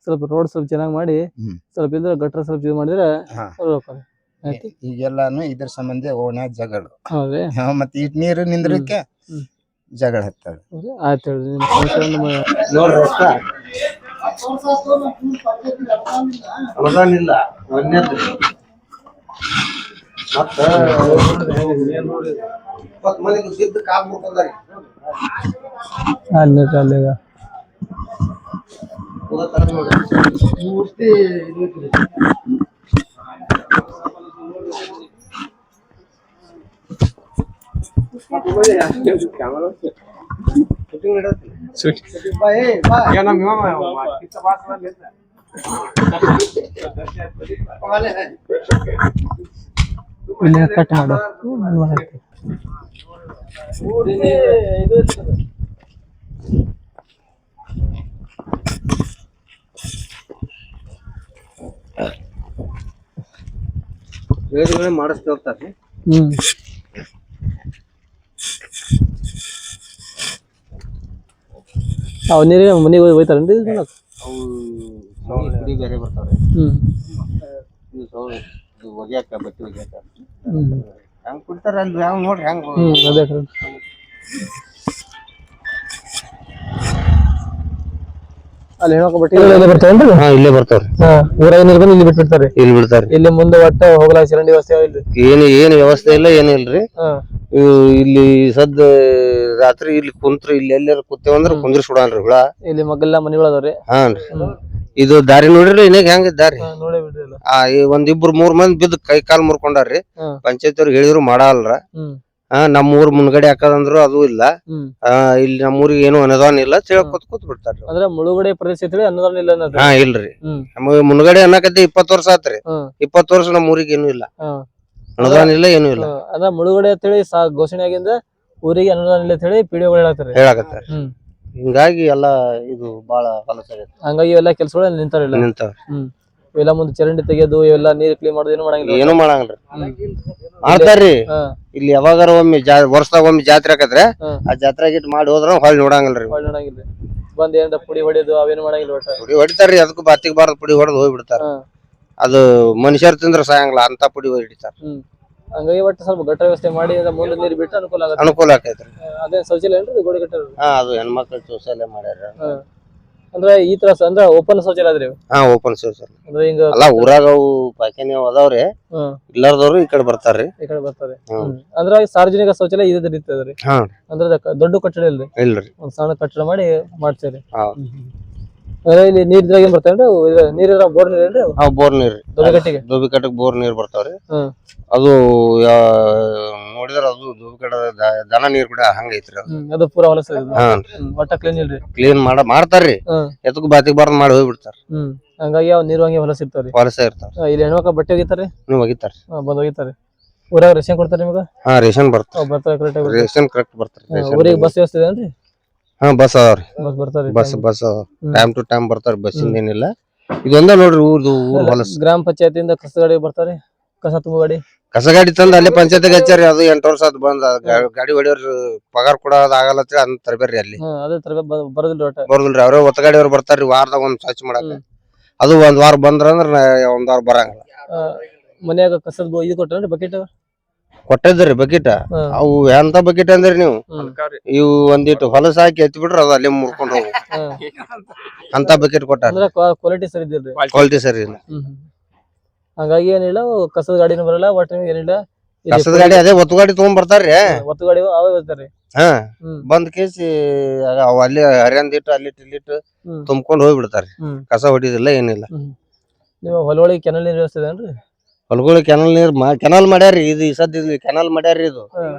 ಸ್ವಲ್ಪ ರೋಡ್ ಸ್ವಲ್ಪ ಚೆನ್ನಾಗಿ ಮಾಡಿ ಸ್ವಲ್ಪ ಇದ್ರೆ ಗಟ್ರ ಸ್ವಲ್ಪ ಇದು ಮಾಡಿದ್ರೆ ಈಗೆಲ್ಲಾನು ಇದ್ರ ಸಂಬಂಧ ಓಣ್ಯಾಗ ಜಗಳ ಹೌದ್ರಿ ಮತ್ತೆ ಇಟ್ ನೀರು ನಿಂದ್ರಕ್ಕೆ ಜಗಳ ಹತ್ತದ ಆಯ್ತು ಅಲ್ಲಿಗ ಕಟ್ ಮಾಡು ಮಾಡಿಸ್ತಾ ಹೋಗ್ತಾರೆ ಅವ್ ನೀರಿಗೆ ಮನೆಗೆ ಹೋಯ್ತಾರೇನ್ರಿ ಬೇರೆ ಬರ್ತಾವ್ರಿ ಒಗ್ಯಾಕ ಬಟ್ಟೆ ಒಗ್ಯಾಕ ಹೆಂಗ್ ಕುಡ್ತಾರ ಅಲ್ಲಿ ಯಾವ ನೋಡ್ರಿ ಹೆಂಗ್ ಅದೇ ಅಲ್ಲಿ ಹೆಣ್ಮಕ್ಳು ಬಟ್ಟೆ ಬರ್ತಾವೇನ್ರಿ ಇಲ್ಲೇ ಬರ್ತಾವ್ರಿ ಊರಾಗ ನೀರ್ ಬಂದು ಇಲ್ಲಿ ಬಿಟ್ಬಿಡ್ತಾರೆ ಇಲ್ಲಿ ಬಿಡ್ತಾರ ಇಲ್ಲಿ ಮುಂದೆ ಒಟ್ಟ ಹೋಗ್ಲಾ ಚರಂಡಿ ವ್ಯವಸ್ಥೆ ಇಲ್ರಿ ಏನು ವ್ಯವಸ್ಥೆ ಇಲ್ಲ ಏನಿಲ್ರಿ ಇಲ್ಲಿ ಸದ್ದ ರಾತ್ರಿ ಇಲ್ಲಿ ಕುಂತ್ರಿ ಇಲ್ಲಿ ಎಲ್ಲಾರ ಕೂತೇವಂದ್ರ ಕುಂದ್ರಿಸಿ ಬಿಡಾನ್ರಿ ಹುಳ ಇಲ್ಲಿ ಮಗ್ಗೆಲ್ಲ ಮನಿಗಳು ಅದಾವ್ರಿ ಹಾನ್ರಿ ಇದು ದಾರಿ ನೋಡಿರಿ ಇನ್ನೇಗ್ ಹೆಂಗ್ ದಾರಿ ನೋಡೇ ಬಿಡ್ರಿ ಎಲ್ಲ. ಈ ಒಂದಿಬ್ರು 3 ಮಂದಿ ಬಿದ್ದು ಕೈ ಕಾಲ್ ಮುರ್ಕೊಂಡಾರ್ರಿ. ಹ್ಮ್. ಪಂಚಾಯತ್ ಅವ್ರಿಗೆ ಹೇಳಿದ್ರು ಮಾಡಲ್ಲ. ಹ್ಮ್. ನಮ್ಮ ಊರ್ ಮುನ್ಗಡೆ ಹಾಕದಂದ್ರು ಅದು ಇಲ್ಲ. ಹ್ಮ್. ಇಲ್ಲಿ ನಮ್ಮ ಊರಿಗೆ ಏನು ಅನುದಾನ ಇಲ್ಲ ಅಂತ ಹೇಳಿ ಕೂತ್ ಬಿಡ್ತಾರ್ರಿ. ಅಂದ್ರೆ ಮುಳುಗಡೆ ಪ್ರದೇಶ ಐತ್ರಿ ಅನ್ನೋದ್ರ ಇಲ್ಲ ಅನ್ನೋದು. ಇಲ್ರಿ. ಹ್ಮ್. ನಮ್ಮ ಮುನ್ಗಡೆ ಅನ್ನಕತ್ತಿ 20 ವರ್ಷ ಆತ್ರಿ. ಹ್ಮ್. 20 ವರ್ಷ ನಮ್ಮ ಊರಿಗೆ ಏನು ಇಲ್ಲ. ಹ್ಮ್. ಅನುದಾನ ಇಲ್ಲ ಏನು ಇಲ್ಲ ಅದ ಮುಳುಗಡೆ ಅಂತ ಹೇಳಿ ಘೋಷಣೆ ಆಗಿಂದ ಊರಿಗೆ ಅನುದಾನ ಇಲ್ಲ ಅಂತ ಹೇಳಿ ಪಿಡಿಒಗಳು ಹೇಳತ್ತಾರೆ. ಹೇಳಕತ್ತಾರ. ಹ್ಮ್. ಹಿಂಗಾಗಿ ಎಲ್ಲಾ ಇದು ಬಾಳ ಹೊಲಸ ಆಗೈತಿ. ಹಂಗಾಗಿ ಎಲ್ಲಾ ಕೆಲ್ಸಗಳು ನಿಂತಾರಿಲ್ಲ. ನಿಂತಾವ. ಹ್ಮ್. ಇವೆಲ್ಲ ಮುಂದೆ ಚರಂಡಿ ತೆಗೆಯೋದು ಇವೆಲ್ಲ ನೀರ್ ಕ್ಲೀನ್ ಮಾಡೋದು ಏನು ಮಾಡಂಗಿಲ್ಲ. ಏನು ಮಾಡಂಗಿಲ್ರಿ. ಮಾಡ್ತಾರ್ರಿ. ಇಲ್ಲಿ ಯಾವಾಗಾರ ಒಮ್ಮೆ ವರ್ಷದಾಗ ಒಮ್ಮೆ ಜಾತ್ರೆ ಆಕತ್ರೆ ಆ ಜಾತ್ರೆ ಗಿಟ್ ಮಾಡಿ ಹೋದ್ರ ಹೊಳ್ಳಿ ನೋಡಂಗಿಲ್ರಿ. ಹೊಳ್ಳಿ ನೋಡಂಗಿಲ್ಲ. ಬಂದ್ ಏನಾರ ಪುಡಿ ಹೊಡೆಯೋದು ಅವೇನು ಮಾಡಂಗಿಲ್ಲ ಒಟ್ಟ. ಪುಡಿ ಹೊಡಿತಾರ್ರಿ. ಅದಕ್ಕೂ ಬಾತಿಗೆ ಬಾರದ್ ಪುಡಿ ಹೊಡೆದು ಹೋಗ್ಬಿಡ್ತಾರ. ಅದು ಮನುಷ್ಯರ್ ತಿಂದ್ರ ಸಾಯಂಗಿಲ್ಲ ಅಂತ ಪುಡಿ ಹೊಡಿತಾರ. ಹಂಗಾಗಿ ಒಟ್ಟು ಸ್ವಲ್ಪ ಗಟ್ಟರ ವ್ಯವಸ್ಥೆ ಮಾಡಿ ಮುಂದೆ ನೀರು ಬಿಟ್ಟು ಅನುಕೂಲ ಆಗುತ್ತೆ. ಅನುಕೂಲ ಆಕೈತ್ರಿ. ಅದೇ ಶೌಚಾಲಯ ಏನ್ರಿ ಗೋಡೆ ಗಟ್ಟರ? ಅದು ಹೆಣ್ಮಕ್ಳು ಶೌಚಾಲಯ ಮಾಡ್ಯಾರ. ಅಂದ್ರೆ ಈ ತರ ಅಂದ್ರೆ ಓಪನ್ ಶೌಚಾಲಯ ಆದ್ರಿ? ಓಪನ್ ಶೌಚಾಲಯ. ಅಂದ್ರೆ ಹಿಂಗ ಅಲ್ಲ ಊರಾಗ ಅವು ಪಾಯ್ಖಾನೆ ಅದಾವ್ರಿ. ಇಲ್ಲಾರ್ದವ್ರು ಈ ಕಡೆ ಬರ್ತಾರ್ರಿ. ಈ ಕಡೆ ಬರ್ತಾರೆ. ಅಂದ್ರೆ ಸಾರ್ವಜನಿಕ ಶೌಚಾಲಯ ಇದೇ ರೀತಿ ಅಂದ್ರೆ ದೊಡ್ಡ ಕಟ್ಟಡ ಇಲ್ರಿ? ಇಲ್ರಿ. ಒಂದ್ ಸಣ್ಣ ಕಟ್ಟಡ ಮಾಡಿ ಮಾಡ್ತೀರಿ. ಇಲ್ಲಿ ನೀರ್ ಏನ್ ಬರ್ತಾವ್ರಿ? ನೀರಿದ್ರ ಬೋರ್ ನೀರ್ ಏನ್ರಿ? ಬೋರ್ ನೀರ್. ದೋಬಿಕಟ್ಟಿಗೆ ಬೋರ್ ನೀರ್ ಬರ್ತಾವ್ರಿ. ಅದು ನೋಡಿದ್ರ ಅದು ದೋಬಿಕಟ್ಟದ ದನ ನೀರ್ ಕೂಡ ಹಂಗೈತ್ರಿ. ಅದು ಪೂರಾ ಹೊಲಸ ಒಟ್ಟ ಕ್ಲೀನ್ ಇಲ್ರಿ. ಕ್ಲೀನ್ ಮಾಡ್ತಾರ್ರಿ. ಎದಕ್ ಬಾತಿಗೆ ಬಾರ್ದ್ ಮಾಡಿ ಹೋಗ್ಬಿಡ್ತಾರ. ಹಂಗಾಗಿ ಅವ್ ನೀರು ಹಂಗೆ ಹೊಲಸ ಇರ್ತಾವ್ರಿ. ಹೊಲಸ ಇರ್ತಾವ. ಇಲ್ಲಿ ಹೆಣ್ಮಕ್ಳು ಬಟ್ಟೆ ಒಗಿತಾರ್ರಿ? ಒಗಿತಾರ. ಬಂದ್ ಒಗಿತಾರಿ. ಊರಾಗ ರೇಷನ್ ಕೊಡ್ತಾರ ನಿಮ್ಗ? ರೇಷನ್ ಬರ್ತಾವ. ರೇಷನ್ ಕರೆಕ್ಟ್ ಬರ್ತಾರ. ಊರಿಗೆ ಬಸ್ ವ್ಯವಸ್ಥೆ ಇದೆನ್ರಿ? ಬಸ್ ಅದಾವ್ರಿ. ಬಸ್ ಬರ್ತಾರಿ. ಬಸ್ ಟೈಮ್ ಟು ಟೈಮ್ ಬರ್ತಾರ. ಬಸ್ಸಿಂದ ಏನಿಲ್ಲ. ಇದೊಂದ ನೋಡ್ರಿ ಊರ್ ಹೊಲಸ. ಗ್ರಾಮ ಪಂಚಾಯತಿಯಿಂದ ಕಸ ಗಾಡಿ ಬರ್ತಾರಿ? ಕಸ ತುಂಬ ಗಾಡಿ? ಕಸ ಗಾಡಿ ತಂದ ಅಲ್ಲೇ ಪಂಚಾಯತ್ಗೆ ಹಚ್ಚಾರಿ. ಅದು 8 ವರ್ಷ ಆತ್ ಬಂದ್. ಗಾಡಿ ಹೊಡಿಯೋರ್ ಪಗಾರ ಕೊಡೋದ್ ಆಗಲ್ಲ ಅಂತ ತರಬೇರಿ ಅಲ್ಲಿ. ಅದೇ ಬರೋದಿಲ್ರಿ ಒಟ್ಟ? ಬರೋದಿಲ್ರಿ. ಅವ್ರೇ ಒತ್ತ ಗಾಡಿಯವ್ರು ಬರ್ತಾರ್ರಿ ವಾರದಾಗ ಒಂದ್ ಸ್ವಚ್ಛ ಮಾಡಾಕ. ಅದು ಒಂದ್ ವಾರ ಬಂದ್ರ ಒಂದ್ ವಾರ ಬರಂಗಿಲ್ಲ. ಮನ್ಯಾಗ ಕಸದ ಇದು ಕೊಟ್ಟಾರಿ ಬಕೆಟ್? ಕೊಟ್ಟಿದ್ರಿ ಬಕೆಟ್. ಅವು ಎಂತ ಬಕೆಟ್ ಅಂದ್ರಿ ನೀವು? ಇವು ಒಂದಿಟ್ಟು ಹೊಲಸ ಹಾಕಿ ಎತ್ತಿ ಬಿಡ್ರಿ ಅದು ಅಲ್ಲೇ ಮುರ್ಕೊಂಡ್ ಹೋಗು ಅಂತ ಬಕೆಟ್ ಕೊಟ್ಟಾರ. ಕ್ವಾಲಿಟಿ ಸರಿ ಇದ್ದಿಲ್ರಿ? ಕ್ವಾಲಿಟಿ ಸರಿ ಇಲ್ಲ. ಹಂಗಾಗಿ ಏನಿಲ್ಲ ಕಸದ ಗಾಡಿನೂ ಬರಲ್ಲ ಒಟ್ಟ ಏನಿಲ್ಲ. ಕಸದ ಗಾಡಿ ಅದೇ ಒತ್ತು ಗಾಡಿ ತಗೊಂಡ್ ಬರ್ತಾರ್ರಿ. ಒತ್ತು ಗಾಡಿ ಅವೇ ಬರ್ತಾರ್ರಿ. ಬಂದ್ ಕೇಸಿ ಅವ್ ಅಲ್ಲಿ ಹರಿಯಂದಿಟ್ಟು ಅಲ್ಲಿಟ್ಟು ಇಲ್ಲಿಟ್ಟು ತುಂಬ್ಕೊಂಡ್ ಹೋಗ್ಬಿಡ್ತಾರ್ರಿ. ಕಸ ಹೊಡಿದಿಲ್ಲ ಏನಿಲ್ಲ. ನೀವು ಹೊಲಗಳಿಗೆ ಕೆನಲ್ ನೀರ್ ವ್ಯವಸ್ಥೆ ಏನ್ರಿ? ಹೊಲಗಳು ಕೆನಲ್ ನೀರ್ ಕೆನಲ್ ಮಾಡ್ಯಾರ್ರಿ. ಇದು ಈ ಸದ್ ಕೆನಲ್ ಮಾಡ್ಯಾರ್ರಿ. ಇದು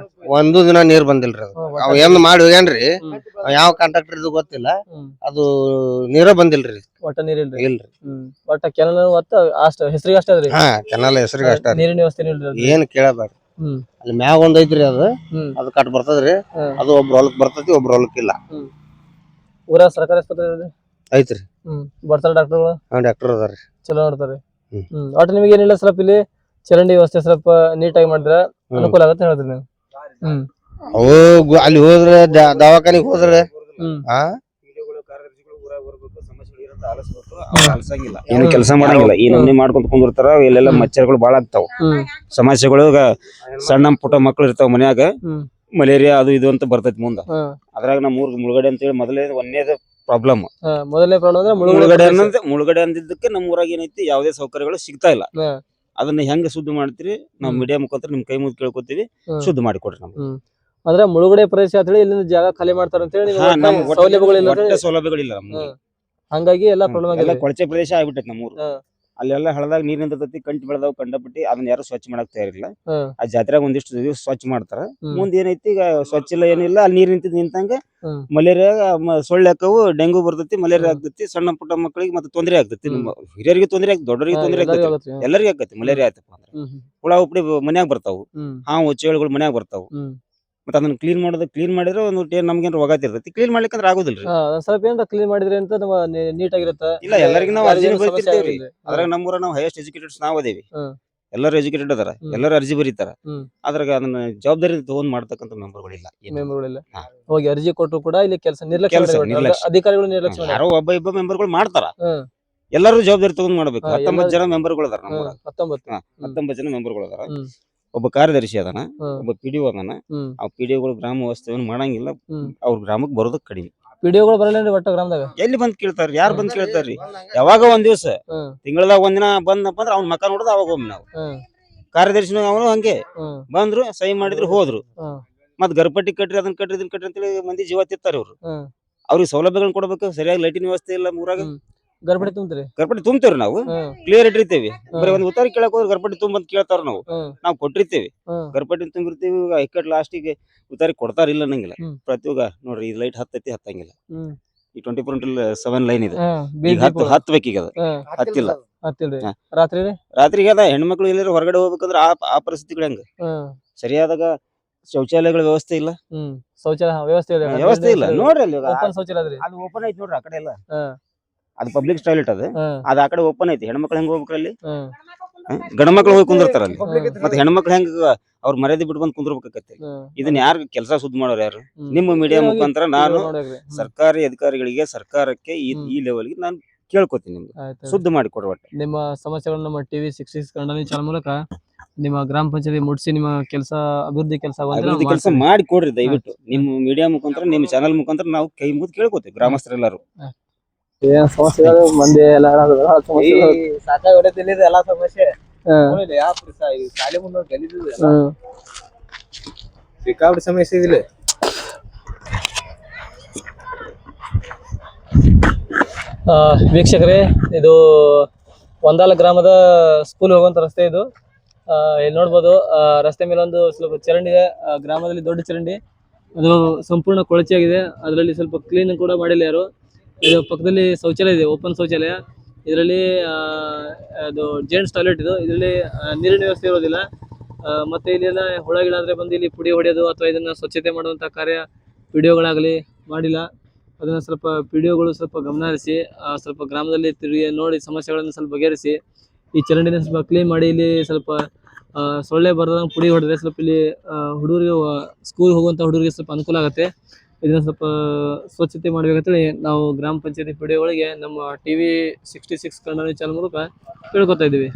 ಒಂದು ದಿನ ನೀರ್ ಬಂದಿಲ್ರಿ. ಅದು ಅವ್ ಏನ್ ಮಾಡಿ ಹೋಗ್ಯಾನ್ರಿ. ಯಾವ ಕಾಂಟ್ರಾಕ್ಟರ್ ಇದು ಗೊತ್ತಿಲ್ಲ. ಅದು ನೀರ ಬಂದಿಲ್ರಿ. ಒಟ್ಟ ನೀರ್ ಇಲ್ರಿ? ಇಲ್ರಿ. ಒಟ್ಟ ಕೆನಲ್ ಒತ್ತ ಅಷ್ಟ ಹೆಸರಿಗೆ ಅಷ್ಟ ಅದ್ರಿ? ಕೆನಲ್ ಹೆಸರಿಗೆ ಅಷ್ಟ. ನೀರಿನ ವ್ಯವಸ್ಥೆ ಏನ್ ಕೇಳಬೇಡ್ರಿ. ಅಲ್ಲಿ ಮ್ಯಾಗ ಒಂದ್ ಐತ್ರಿ. ಅದು ಕಟ್ ಬರ್ತದ್ರಿ. ಅದು ಒಬ್ರ ಹೊಲಕ್ ಬರ್ತೈತಿ ಒಬ್ರ ಹೊಲಕ್ ಇಲ್ಲ. ಊರಾಗ ಸರ್ಕಾರಿ ಆಸ್ಪತ್ರೆ ಐತ್ರಿ. ಬರ್ತಾರ ಡಾಕ್ಟರ್ಗಳು? ಡಾಕ್ಟರ್ ಅದಾರ್ರಿ. ಚಲೋ ನೋಡ್ತಾರೆ. ಒಟ್ಟು ನಿಮ್ಗೆ ಏನಿಲ್ಲ ಸ್ವಲ್ಪ ಇಲ್ಲಿ ಚರಂಡಿ ವ್ಯವಸ್ಥೆ ಸ್ವಲ್ಪ ನೀಟಾಗಿ ಮಾಡಿದ್ರ ಅನುಕೂಲ ಆಗತ್ತೆ ಹೇಳಿದ್ರಿ ನೀವು. ಅವು ಅಲ್ಲಿ ಹೋದ್ರೆ ದವಾಖಾನಿಗೆ ಹೋದ್ರೆ ಏನು ಕೆಲಸ ಮಾಡಂಗಿಲ್ಲ. ಈ ನಮ್ನಿ ಮಾಡ್ಕೊಂತ ಕುಂದಿರ್ತಾರ. ಇಲ್ಲೆಲ್ಲ ಮಚ್ಚರ್ಗಳು ಬಾಳ ಆಗ್ತಾವ. ಸಮಸ್ಯೆಗಳು ಸಣ್ಣ ಪುಟ್ಟ ಮಕ್ಳು ಇರ್ತಾವ ಮನ್ಯಾಗ. ಮಲೇರಿಯಾ ಅದು ಇದು ಅಂತ ಬರ್ತೈತಿ ಮುಂದ. ಅದ್ರಾಗ ನಮ್ಮ ಊರ್ ಮುಳುಗಡೆ ಅಂತ ಹೇಳಿ ಮೊದಲೇ ಒಂದೇದ ಪ್ರಾಬ್ಲಮ್. ಮೊದಲನೇ ಪ್ರಾಬ್ಲಮ್ ಅಂದ್ರೆ ಮುಳುಗಡೆ ಅಂದಿದ್ದಕ್ಕೆ ನಮ್ಮ ಊರಾಗ ಏನೈತಿ ಯಾವುದೇ ಸೌಕರ್ಯಗಳು ಸಿಗ್ತಾ ಇಲ್ಲ. ಅದನ್ನ ಹೆಂಗ ಶುದ್ಧ ಮಾಡ್ತೀರಿ ನಾವು ಮೀಡಿಯಾ ಮುಖಾಂತರ ನಿಮ್ ಕೈ ಮುಗಿದು ಕೇಳ್ಕೊತೀವಿ. ಶುದ್ಧ ಮಾಡಿ ಕೊಡ್ರಿ ನಮ್ಗೆ. ಅಂದ್ರೆ ಮುಳುಗಡೆ ಪ್ರದೇಶ ಅಂತ ಹೇಳಿ ಇಲ್ಲಿಂದ ಜಾಗ ಖಾಲಿ ಮಾಡ್ತಾರ ಅಂತ ಹೇಳಿ ಸೌಲಭ್ಯಗಳಿಲ್ಲ ನಮ್ಗೆ. ಹಂಗಾಗಿ ಎಲ್ಲಾ ಪ್ರಾಬ್ಲಮ್ ಎಲ್ಲ ಕೊಳಚೆ ಪ್ರದೇಶ ಆಗ್ಬಿಟ್ಟೈತಿ ನಮ್ಮೂರು. ಅಲ್ಲೆಲ್ಲ ಹಳದಾಗ ನೀರ್ ನಿಂತೈತಿ. ಕಂಟಿ ಬೆಳೆದಾವ್ ಕಂಡಪಟ್ಟಿ. ಅದನ್ನ ಯಾರು ಸ್ವಚ್ಛ ಮಾಡಕ್ ತಯಾರಿಲ್ಲ. ಆ ಜಾತ್ರೆಗ ಒಂದಿಷ್ಟು ದಿವಸ ಸ್ವಚ್ಛ ಮಾಡ್ತಾರ. ಮುಂದ್ ಏನೈತಿ ಈಗ ಸ್ವಚ್ಛ ಇಲ್ಲ ಏನಿಲ್ಲ. ಅಲ್ಲಿ ನೀರ್ ನಿಂತಂಗ ಮಲೇರಿಯಾ ಸೊಳ್ಳೆ ಹಾಕವು. ಡೆಂಗು ಬರ್ತೈತಿ. ಮಲೇರಿಯಾ ಆಗ್ತೈತಿ. ಸಣ್ಣ ಪುಟ್ಟ ಮಕ್ಕಳಿಗೆ ಮತ್ತೆ ತೊಂದರೆ ಆಗ್ತೈತಿ. ಹಿರಿಯರಿಗೆ ತೊಂದರೆ ಆಗ್ತದೆ. ದೊಡ್ಡರಿಗೆ ತೊಂದರೆ ಆಗ್ತೈತಿ. ಎಲ್ಲರಿಗೂ ಆಗ್ತೈತಿ ಮಲೇರಿಯಾ ಆಯ್ತಪ್ಪ ಅಂದ್ರೆ. ಹುಳ ಉಪ್ಪಡಿ ಮನ್ಯಾಗ ಬರ್ತಾವು. ಹಾವು ಚೇಳುಗಳು ಮನ್ಯಾಗ ಬರ್ತಾವು. ಮತ್ತೆ ಅದನ್ನ ಕ್ಲೀನ್ ಮಾಡಿದ್ರೆ ಒಂದು ನಮ್ಗೇನು ರೋಗ ಇರ್ತೈತಿ. ಕ್ಲೀನ್ ಮಾಡ್ಲಿಕ್ಕಂದ್ರೆ ಆಗೋದಿಲ್ರಿ. ಸ್ವಲ್ಪ ಏನಾರ ಕ್ಲೀನ್ ಮಾಡಿದ್ರೆ ಅಂತ ನೀಟಾಗಿರುತ್ತೆ. ಇಲ್ಲ ಎಲ್ಲರಿಗೂ ನಾವು ಅರ್ಜಿ ಬರೀತಿರ್ತೇವ್ರಿ. ಅದ್ರಾಗ ನಮ್ಮೂರ ನಾವು ಹೈಯೆಸ್ಟ್ ಎಜುಕೇಟೆಡ್ಸ್ ನಾವ್ ಅದೇವಿ. ಎಲ್ಲರೂ ಎಜುಕೇಟೆಡ್ ಅದಾರ. ಎಲ್ಲರೂ ಅರ್ಜಿ ಬರೀತಾರ. ಅದ್ರಾಗ ಅದನ್ನ ಜವಾಬ್ದಾರಿ ತಗೊಂಡ್ ಮಾಡ್ತಕ್ಕಂಥ ಮೆಂಬರ್ಗಳಿಲ್ಲ. ಹೋಗಿ ಅರ್ಜಿ ಕೊಟ್ಟರು ಕೂಡ ಇಲ್ಲಿ ಕೆಲಸ ನಿರ್ಲಕ್ಷ್ಯ. ಅಧಿಕಾರಿಗಳು ನಿರ್ಲಕ್ಷ್ಯ. ಯಾರೋ ಒಬ್ಬ ಇಬ್ಬ ಮೆಂಬರ್ಗಳು ಮಾಡ್ತಾರ. ಎಲ್ಲರೂ ಜವಾಬ್ದಾರಿ ತಗೊಂಡ್ ಮಾಡ್ಬೇಕು. 19 ಜನ ಮೆಂಬರ್ಗಳು ಅದಾರ ನಮ್ಮೂರ. 19 ಜನ ಮೆಂಬರ್ಗಳು ಅದಾರ. ಒಬ್ಬ ಕಾರ್ಯದರ್ಶಿ ಅದಾನ. ಒಬ್ಬ ಪಿಡಿಒ ಅದಾನ. ಆ ಪಿಡಿಒಗಳು ಗ್ರಾಮ ವ್ಯವಸ್ಥೆಯನ್ನು ಮಾಡಂಗಿಲ್ಲ. ಅವ್ರ ಗ್ರಾಮಕ್ಕೆ ಬರೋದಕ್ ಕಡಿಮೆ. ಪಿಡಿಒಗಳು ಬರಲ್ಲ ಒಟ್ಟ ಗ್ರಾಮದಾಗ? ಎಲ್ಲಿ ಬಂದ್ ಕೇಳ್ತಾರ್ರಿ? ಯಾರು ಬಂದ್ ಕೇಳ್ತಾರ್ರಿ? ಯಾವಾಗ ಒಂದ್ ದಿವಸ ತಿಂಗಳದಾಗ ಒಂದಿನ ಬಂದಪ್ಪ ಅಂದ್ರ ಅವ್ನ ಮಕ್ಕ ನೋಡುದು ಅವಾಗ ಒಮ್ಮೆ ನಾವು. ಕಾರ್ಯದರ್ಶಿನ ಅವನು ಹಂಗೆ ಬಂದ್ರು ಸಹಿ ಮಾಡಿದ್ರು ಹೋದ್ರು. ಮತ್ ಗರ್ಪಟ್ಟಿ ಕಟ್ರಿ ಅದನ್ನ ಕಟ್ರಿ ಇದನ್ನ ಕಟ್ರಿ ಅಂತೇಳಿ ಮಂದಿ ಜೀವ ತಿತ್ತಾರ. ಅವ್ರು ಅವ್ರಿಗೆ ಸೌಲಭ್ಯಗಳನ್ನ ಕೊಡ್ಬೇಕು. ಸರಿಯಾಗಿ ಲೈಟಿನ ವ್ಯವಸ್ಥೆ ಇಲ್ಲ ಊರಾಗ. ಗರ್ಭಡಿ ತುಂಬ್ತೀರಿ? ಗರ್ಪಟಿ ತುಂಬ್ತೇವ್ರಿ ನಾವು, ಕ್ಲಿಯರ್ ಇಟ್ಟಿರ್ತೇವಿ. ಬರೀ ಒಂದ್ ಉತ್ತಾರ ಕೇಳಕ್ ಹೋದ್ರೆ ಗರ್ಪಟಿ ತುಂಬ ಅಂತ ಕೇಳ್ತಾರ ನಾವು. ನಾವು ಕೊಟ್ಟಿರ್ತೇವಿ, ಗರ್ಪಟಿ ತುಂಬಿರ್ತೀವಿ. ಐಕಟ್ ಲಾಸ್ಟಿಗೆ ಉತ್ತಾರಿ ಕೊಡ್ತಾರಿಲ್ಲ ಅನ್ನಂಗಿಲ್ಲ. ಪ್ರತಿಯೊಗ ನೋಡ್ರಿ, ಈ ಲೈಟ್ ಹತ್ತಂಗಿಲ್ಲ. ಈ 24/7 ಲೈನ್ ಇದೆ. ಈಗ ಹತ್ಬೇಕೀಗ, ಅದು ಹತ್ತಿಲ್ಲ. ರಾತ್ರಿಗೆ ಅದ ಹೆಣ್ಮಕ್ಳು ಎಲ್ಲರೂ ಹೊರಗಡೆ ಹೋಗ್ಬೇಕಂದ್ರ ಆ ಪರಿಸ್ಥಿತಿಗಳು ಹೆಂಗ? ಸರಿಯಾದಾಗ ಶೌಚಾಲಯಗಳ ವ್ಯವಸ್ಥೆ ಇಲ್ಲ. ಶೌಚಾಲಯ ವ್ಯವಸ್ಥೆ ಇಲ್ಲ ನೋಡ್ರಿ. ಅಲ್ಲಿ ಶೌಚಾಲಯ ಅದು ಓಪನ್ ಐತಿ ನೋಡ್ರಿ, ಆ ಕಡೆ ಎಲ್ಲ ಅದು ಪಬ್ಲಿಕ್ ಟಾಯ್ಲೆಟ್. ಅದು ಆ ಕಡೆ ಓಪನ್ ಐತಿ. ಹೆಣ್ಮಕ್ಳು ಹೆಂಗ್ ಹೋಗ್ಬೇಕ್ರಿ ಅಲ್ಲಿ? ಗಂಡ ಮಕ್ಳು ಹೋಗಿ ಕುಂದಿರ್ತಾರ ಅಲ್ಲಿ. ಮತ್ತೆ ಹೆಣ್ಮಕ್ಳು ಹೆಂಗ ಅವ್ರ ಮರ್ಯಾದೆ ಬಿಟ್ಟು ಬಂದ್ ಕುಂದ್ರಬೇಕಾಗತ್ತೆ. ಇದನ್ನ ಯಾರು ಕೆಲಸ ಸುದ್ದಿ ಮಾಡೋರು ಯಾರು? ನಿಮ್ಮ ಮೀಡಿಯಾ ಮುಖಾಂತರ ನಾನು ಸರ್ಕಾರಿ ಅಧಿಕಾರಿಗಳಿಗೆ, ಸರ್ಕಾರಕ್ಕೆ ಈ ಲೆವೆಲ್ಗೆ ನಾನು ಕೇಳ್ಕೊತೀನಿ, ನಿಮ್ಗೆ ಸುದ್ದಿ ಮಾಡಿ ಕೊಡುವ. ನಿಮ್ಮ ಸಮಸ್ಯೆಗಳನ್ನ ನಮ್ಮ ಟಿವಿ 66 ಕನ್ನಡ ನ್ಯೂಸ್ ಚಾನಲ್ ಮೂಲಕ ನಿಮ್ಮ ಗ್ರಾಮ ಪಂಚಾಯತಿ ಮುಟ್ಸಿ ನಿಮ್ಮ ಕೆಲಸ ಅಭಿವೃದ್ಧಿ ಕೆಲಸ ಮಾಡಿ ಕೊಡ್ರಿ ದಯವಿಟ್ಟು. ನಿಮ್ಮ ಮೀಡಿಯಾ ಮುಖಾಂತರ, ನಿಮ್ಮ ಚಾನಲ್ ಮುಖಾಂತರ ನಾವು ಕೈ ಮುಗಿದು ಕೇಳ್ಕೊತೀವಿ ಗ್ರಾಮಸ್ಥರೆಲ್ಲರೂ. ಏನ್ ಸಮಸ್ಯೆಗಳು ಮಂದಿ ಎಲ್ಲ ಸಾಕಾಗಿ ಎಲ್ಲಾ ಸಮಸ್ಯೆ ಶಾಲೆ ಮುಂದೆ ಸಿಕ್ಕಾಪಟ್ಟೆ ಸಮಸ್ಯೆ ಇದಿಲ್ಲ. ವೀಕ್ಷಕರೇ, ಇದು ಒಂದಾಲ ಗ್ರಾಮದ ಸ್ಕೂಲ್ ಹೋಗುವಂತ ರಸ್ತೆ ಇದು. ಇಲ್ಲಿ ನೋಡ್ಬೋದು, ರಸ್ತೆ ಮೇಲೆ ಒಂದು ಸ್ವಲ್ಪ ಚರಂಡಿ ಇದೆ. ಗ್ರಾಮದಲ್ಲಿ ದೊಡ್ಡ ಚರಂಡಿ, ಅದು ಸಂಪೂರ್ಣ ಕೊಳಚೆಯಾಗಿದೆ. ಅದರಲ್ಲಿ ಸ್ವಲ್ಪ ಕ್ಲೀನ್ ಕೂಡ ಮಾಡಿಲ್ಲ ಯಾರು. ಇದು ಪಕ್ಕದಲ್ಲಿ ಶೌಚಾಲಯ ಇದೆ, ಓಪನ್ ಶೌಚಾಲಯ. ಇದರಲ್ಲಿ ಅದು ಜೆಂಟ್ಸ್ ಟಾಯ್ಲೆಟ್ ಇದು. ಇದರಲ್ಲಿ ನೀರಿನ ವ್ಯವಸ್ಥೆ ಇರೋದಿಲ್ಲ. ಮತ್ತೆ ಇಲ್ಲೆಲ್ಲ ಹುಳಗಳಾದ್ರೆ ಬಂದು ಇಲ್ಲಿ ಪುಡಿ ಹೊಡೆಯೋದು ಅಥವಾ ಇದನ್ನ ಸ್ವಚ್ಛತೆ ಮಾಡುವಂತ ಕಾರ್ಯ ವಿಡಿಯೋಗಳಾಗಲಿ ಮಾಡಿಲ್ಲ. ಅದನ್ನ ಸ್ವಲ್ಪ ವಿಡಿಯೋಗಳು ಸ್ವಲ್ಪ ಗಮನ ಹರಿಸಿ, ಸ್ವಲ್ಪ ಗ್ರಾಮದಲ್ಲಿ ತಿರುಗಿ ನೋಡಿ ಸಮಸ್ಯೆಗಳನ್ನು ಸ್ವಲ್ಪ ಬಗೆಹರಿಸಿ, ಈ ಚರಂಡಿನ ಸ್ವಲ್ಪ ಕ್ಲೀನ್ ಮಾಡಿ, ಇಲ್ಲಿ ಸ್ವಲ್ಪ ಸೊಳ್ಳೆ ಬರದಂಗೆ ಪುಡಿ ಹೊಡೆದ್ರೆ ಸ್ವಲ್ಪ ಇಲ್ಲಿ ಹುಡುಗರಿಗೆ, ಸ್ಕೂಲ್ ಹೋಗುವಂಥ ಹುಡುಗರಿಗೆ ಸ್ವಲ್ಪ ಅನುಕೂಲ ಆಗುತ್ತೆ. ಇದನ್ನ ಸ್ವಲ್ಪ ಸ್ವಚ್ಛತೆ ಮಾಡ್ಬೇಕಂತೇಳಿ ನಾವು ಗ್ರಾಮ ಪಂಚಾಯತಿ ವಿಡಿಯೋಗಳಿಗೆ ನಮ್ಮ ಟಿವಿ 66 ಕನ್ನಡ ನ್ಯೂಸ್ ಚಾನಲ್ ಮೂಲಕ ಕೇಳ್ಕೊತಾ ಇದ್ದೀವಿ.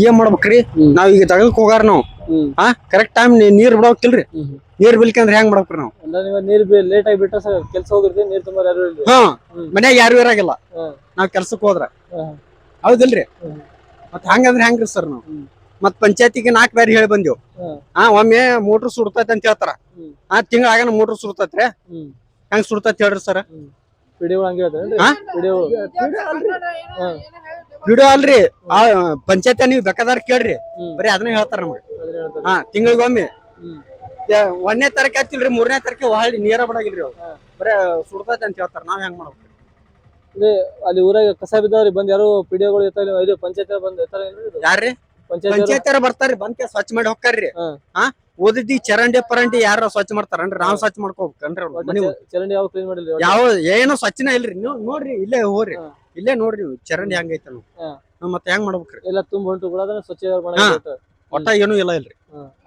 ಏನ್ ಮಾಡ್ಬೇಕ್ರಿ? ನಾವ್ ಈಗ ತಗಕ್ ಹೋಗಾರ ನಾವು ಕರೆಕ್ಟ್ ಟೈಮ್ ನೀರ್ ಬಿಡೋಕಿಲ್ರಿ. ನೀರ್ ಬಿಲ್ಕಂದ್ರ ಹೆಂಗ್ ಮಾಡ್ಬೇಕ್ರಿ ನಾವು? ನೀರ್ ಲೇಟ್ ಆಗಿ ಬಿಟ್ಟ ಕೆಲ್ಸ ಹೋಗಿರ್ತೀವಿ, ನೀರ್ ತುಂಬ ಯಾರು ಮನ್ಯಾಗ ಯಾರು ಇರಾಗಿಲ್ಲ ನಾವ್ ಕೆಲ್ಸಕ್ ಹೋದ್ರ, ಹೌದಿಲ್ರಿ? ಮತ್ ಹಂಗಂದ್ರ ಹೆಂಗ್ರಿ ಸರ್ ನಾವು? ಮತ್ ಪಂಚಾಯತಿಗೆ 4 ಬಾರಿ ಹೇಳಿ ಬಂದೇವ್. ಒಮ್ಮೆ ಮೋಟರ್ ಸುಡ್ತೈತಿ ಅಂತ ಹೇಳ್ತಾರ. ತಿಂಗಳಾಗನ ಮೋಟರ್ ಸುಡ್ತೈತ್ರಿ. ಹೆಂಗ್ ಸುಡ್ತೈತಿ ಹೇಳ್ರಿ ಸರ್? ವಿಡಿಯೋ ಅಲ್ರಿ, ಪಂಚಾಯತ್ ನೀವ್ ಬೇಕಾದಾರ ಕೇಳ್ರಿ, ಬರೀ ಅದನ್ನ ಹೇಳ್ತಾರ ನಮ್ಗೆ. ತಿಂಗಳಿಗೊಮ್ಮೆ 1ನೇ ತಾರೀಕು ಆಯ್ತಿಲ್ರಿ, 3ನೇ ತಾರೀಕು ಹೊಳ್ಳಿ ನೀರ ಬಿಡಾಗಿಲ್ರಿ. ಬರೀ ಸುಡ್ತೈತಿ ಅಂತ ಹೇಳ್ತಾರ. ನಾವ್ ಹೆಂಗ್ ಮಾಡ್ಬೇಕ್ರಿ? ಅಲ್ಲಿ ಊರಾಗ ಕಸ ಬಿದ್ದವ್ರಿ, ಬಂದ್ ಯಾರು ಪಿಡಿಯೋಗಳು ಇರ್ತಾವ, ಇದು ಪಂಚಾಯತ್ ಬಂದ್ ಯಾರ್ರಿ? ಪಂಚಾಯತ್ ಬರ್ತಾರ್ರಿ, ಬಂದ್ ಸ್ವಚ್ಛ ಮಾಡಿ ಹೋಗ್ತಾರ್ರಿ. ಓದಿದ್ದಿ ಚರಂಡಿ ಪರಂಡಿ ಯಾರ ಸ್ವಚ್ಛ ಮಾಡ್ತಾರನ್ರಿ? ನಾವ್ ಸ್ವಚ್ಛ ಮಾಡ್ಕೋಬೇಕನ್ರಿ? ಚರಂಡಿ ಯಾವ ಕ್ಲೀನ್ ಮಾಡಿಲ್ಲ, ಯಾವ ಏನೋ ಸ್ವಚ್ಛನೇ ಇಲ್ರಿ. ನೀವು ನೋಡ್ರಿ, ಇಲ್ಲೇ ಹೋಗ್ರಿ, ಇಲ್ಲೇ ನೋಡ್ರಿ ಚರಂಡಿ ಹಂಗೈತ. ಮತ್ತೆ ಹೆಂಗ್ ಮಾಡ್ಬೇಕ್ರಿ? ಎಲ್ಲ ತುಂಬ ಹೊಂಟು ಕೂಡ ಸ್ವಚ್ಛ ಒಟ್ಟ ಏನೂ ಇಲ್ಲ ಇಲ್ರಿ.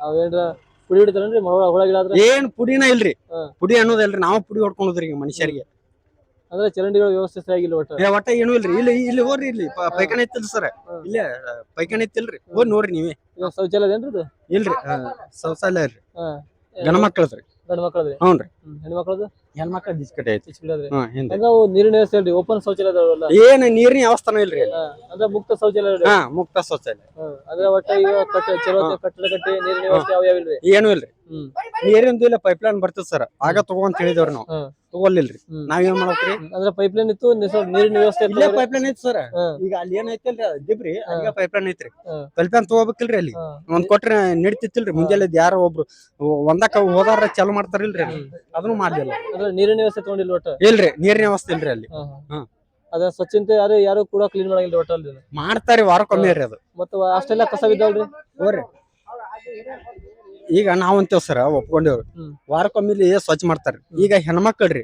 ಅವೇನ್ರ ಪುಡಿ ಹಿಡಿತಾರನ್ರಿ ಹುಳಗಿಡಾದ್ರೆ? ಏನ್ ಪುಡಿನ ಇಲ್ರಿ, ಪುಡಿ ಅನ್ನೋದಿಲ್ರಿ. ನಾವು ಪುಡಿ ಹೊಡ್ಕೊಂಡ್ರಿ ಈಗ ಮನುಷ್ಯರಿಗೆ. ಅಂದ್ರೆ ಚರಂಡಿಗಳು ವ್ಯವಸ್ಥೆ ಸರಿಯಾಗಿಲ್ಲ ಒಟ್ಟ ಏನೂ ಇಲ್ರಿ. ಇಲ್ಲಿ ಹೋಗ್ರಿ, ಇಲ್ಲಿ ಪೈಖಾನೆ ಐತಿಲ್ರಿ ಸರ್, ಇಲ್ಲೇ ಪೈಖಾನೆ ಐತಿಲ್ರಿ, ಹೋಗಿ ನೋಡ್ರಿ ನೀವೇ. ಶೌಚಾಲಯ ಏನ್ರಿ? ಇಲ್ರಿ, ಶೌಚಾಲಯ ರೀ, ಗಂಡ ಮಕ್ಕಳದ್ರಿ. ಗಂಡ ಮಕ್ಕಳದ್ರಿ? ಹ್ಞೂನ್ರಿ. ಹೆಣ್ಮಕ್ಳದ್ದು? ಹೆಣ್ಮಕ್ಳ ದಿಸ್ಕಟೆ ಐತಿ. ನೀರಿನ ವ್ಯವಸ್ಥೆ ಇಲ್ರಿ, ಓಪನ್ ಶೌಚಾಲಯ ಏನ್ ನೀರಿನ ವ್ಯವಸ್ಥೆ ಇಲ್ರಿ. ಅಂದ್ರೆ ಮುಕ್ತ ಶೌಚಾಲಯ? ಮುಕ್ತ ಶೌಚಾಲಯ. ಅಂದ್ರೆ ಒಟ್ಟ ಈಗ ಚಲೋ ಕಟ್ಟಡ ಕಟ್ಟಿ ನೀರಿನ ವ್ಯವಸ್ಥೆ ಯಾವ ಇಲ್ರಿ? ಏನೂ ಇಲ್ರಿ. ನೀರಿಂದು ಇಲ್ಲ, ಪೈಪ್ ಲೈನ್ ಬರ್ತದ ಸರ್, ಆಗ ತಗೋಂತ ಹೇಳಿದವ್ರಿ. ನಾವು ತಗೊಳ್ಳಿಲ್ರಿ. ನಾವೇನ್ ಮಾಡ್ಬೇಕ್ರಿ? ಅಂದ್ರೆ ಪೈಪ್ ಲೈನ್ ಇತ್ತು, ನೀರಿನ ವ್ಯವಸ್ಥೆ ಇಲ್ಲೇ ಪೈಪ್ ಲೈನ್ ಐತಿ ಸರ್. ಈಗ ಅಲ್ಲಿ ಏನ್ ಐತಿಲ್ರಿ, ದಿಬ್ರಿ ಅಲ್ಲಿಗೆ ಪೈಪ್ ಲೈನ್ ಐತ್ರಿ. ಪೈಪ್ ಲೈನ್ ತಗೋಬೇಕಿಲ್ರಿ. ಅಲ್ಲಿ ಒಂದ್ ಕೊಟ್ರೆ ನಡಿತಿತ್ತಿಲ್ರಿ. ಮುಂಜಾನೆ ಯಾರೋ ಒಬ್ರು ಒಂದಕ್ಕ ಹೋದಾರ ಚಾಲು ಮಾಡ್ತಾರಿಲ್ರಿ, ಅದನ್ನು ಮಾಡ್ಲಿಲ್ಲ. ಅಂದ್ರೆ ನೀರಿನ ವ್ಯವಸ್ಥೆ ತಗೊಂಡಿಲ್ಲ ಒಟ್ಟ? ಇಲ್ರಿ, ನೀರಿನ ವ್ಯವಸ್ಥೆ ಇಲ್ರಿ ಅಲ್ಲಿ. ಅದ ಸ್ವಚ್ಛತೆ ಯಾರು ಕೂಡ ಕ್ಲೀನ್ ಮಾಡಂಗಿಲ್ಲ ಒಟ್ಟಲ್ಲಿ? ಮಾಡ್ತಾರಿ, ವಾರಕ್ಕೊಮ್ಮೆ ರೀ ಅದು. ಮತ್ತ ಅಷ್ಟೆಲ್ಲ ಕಸ ಬಿದ್ದಾವ್ರಿ? ಹೋರಿ, ಈಗ ನಾವ್ ಅಂತೇವ್ ಸರ್, ಒಪ್ಕೊಂಡೇವ್ರಿ. ವಾರಕ್ಕೊಮ್ಮೆ ಸ್ವಚ್ಛ ಮಾಡ್ತಾರ್ರಿ. ಈಗ ಹೆಣ್ಮಕ್ಳ್ರಿ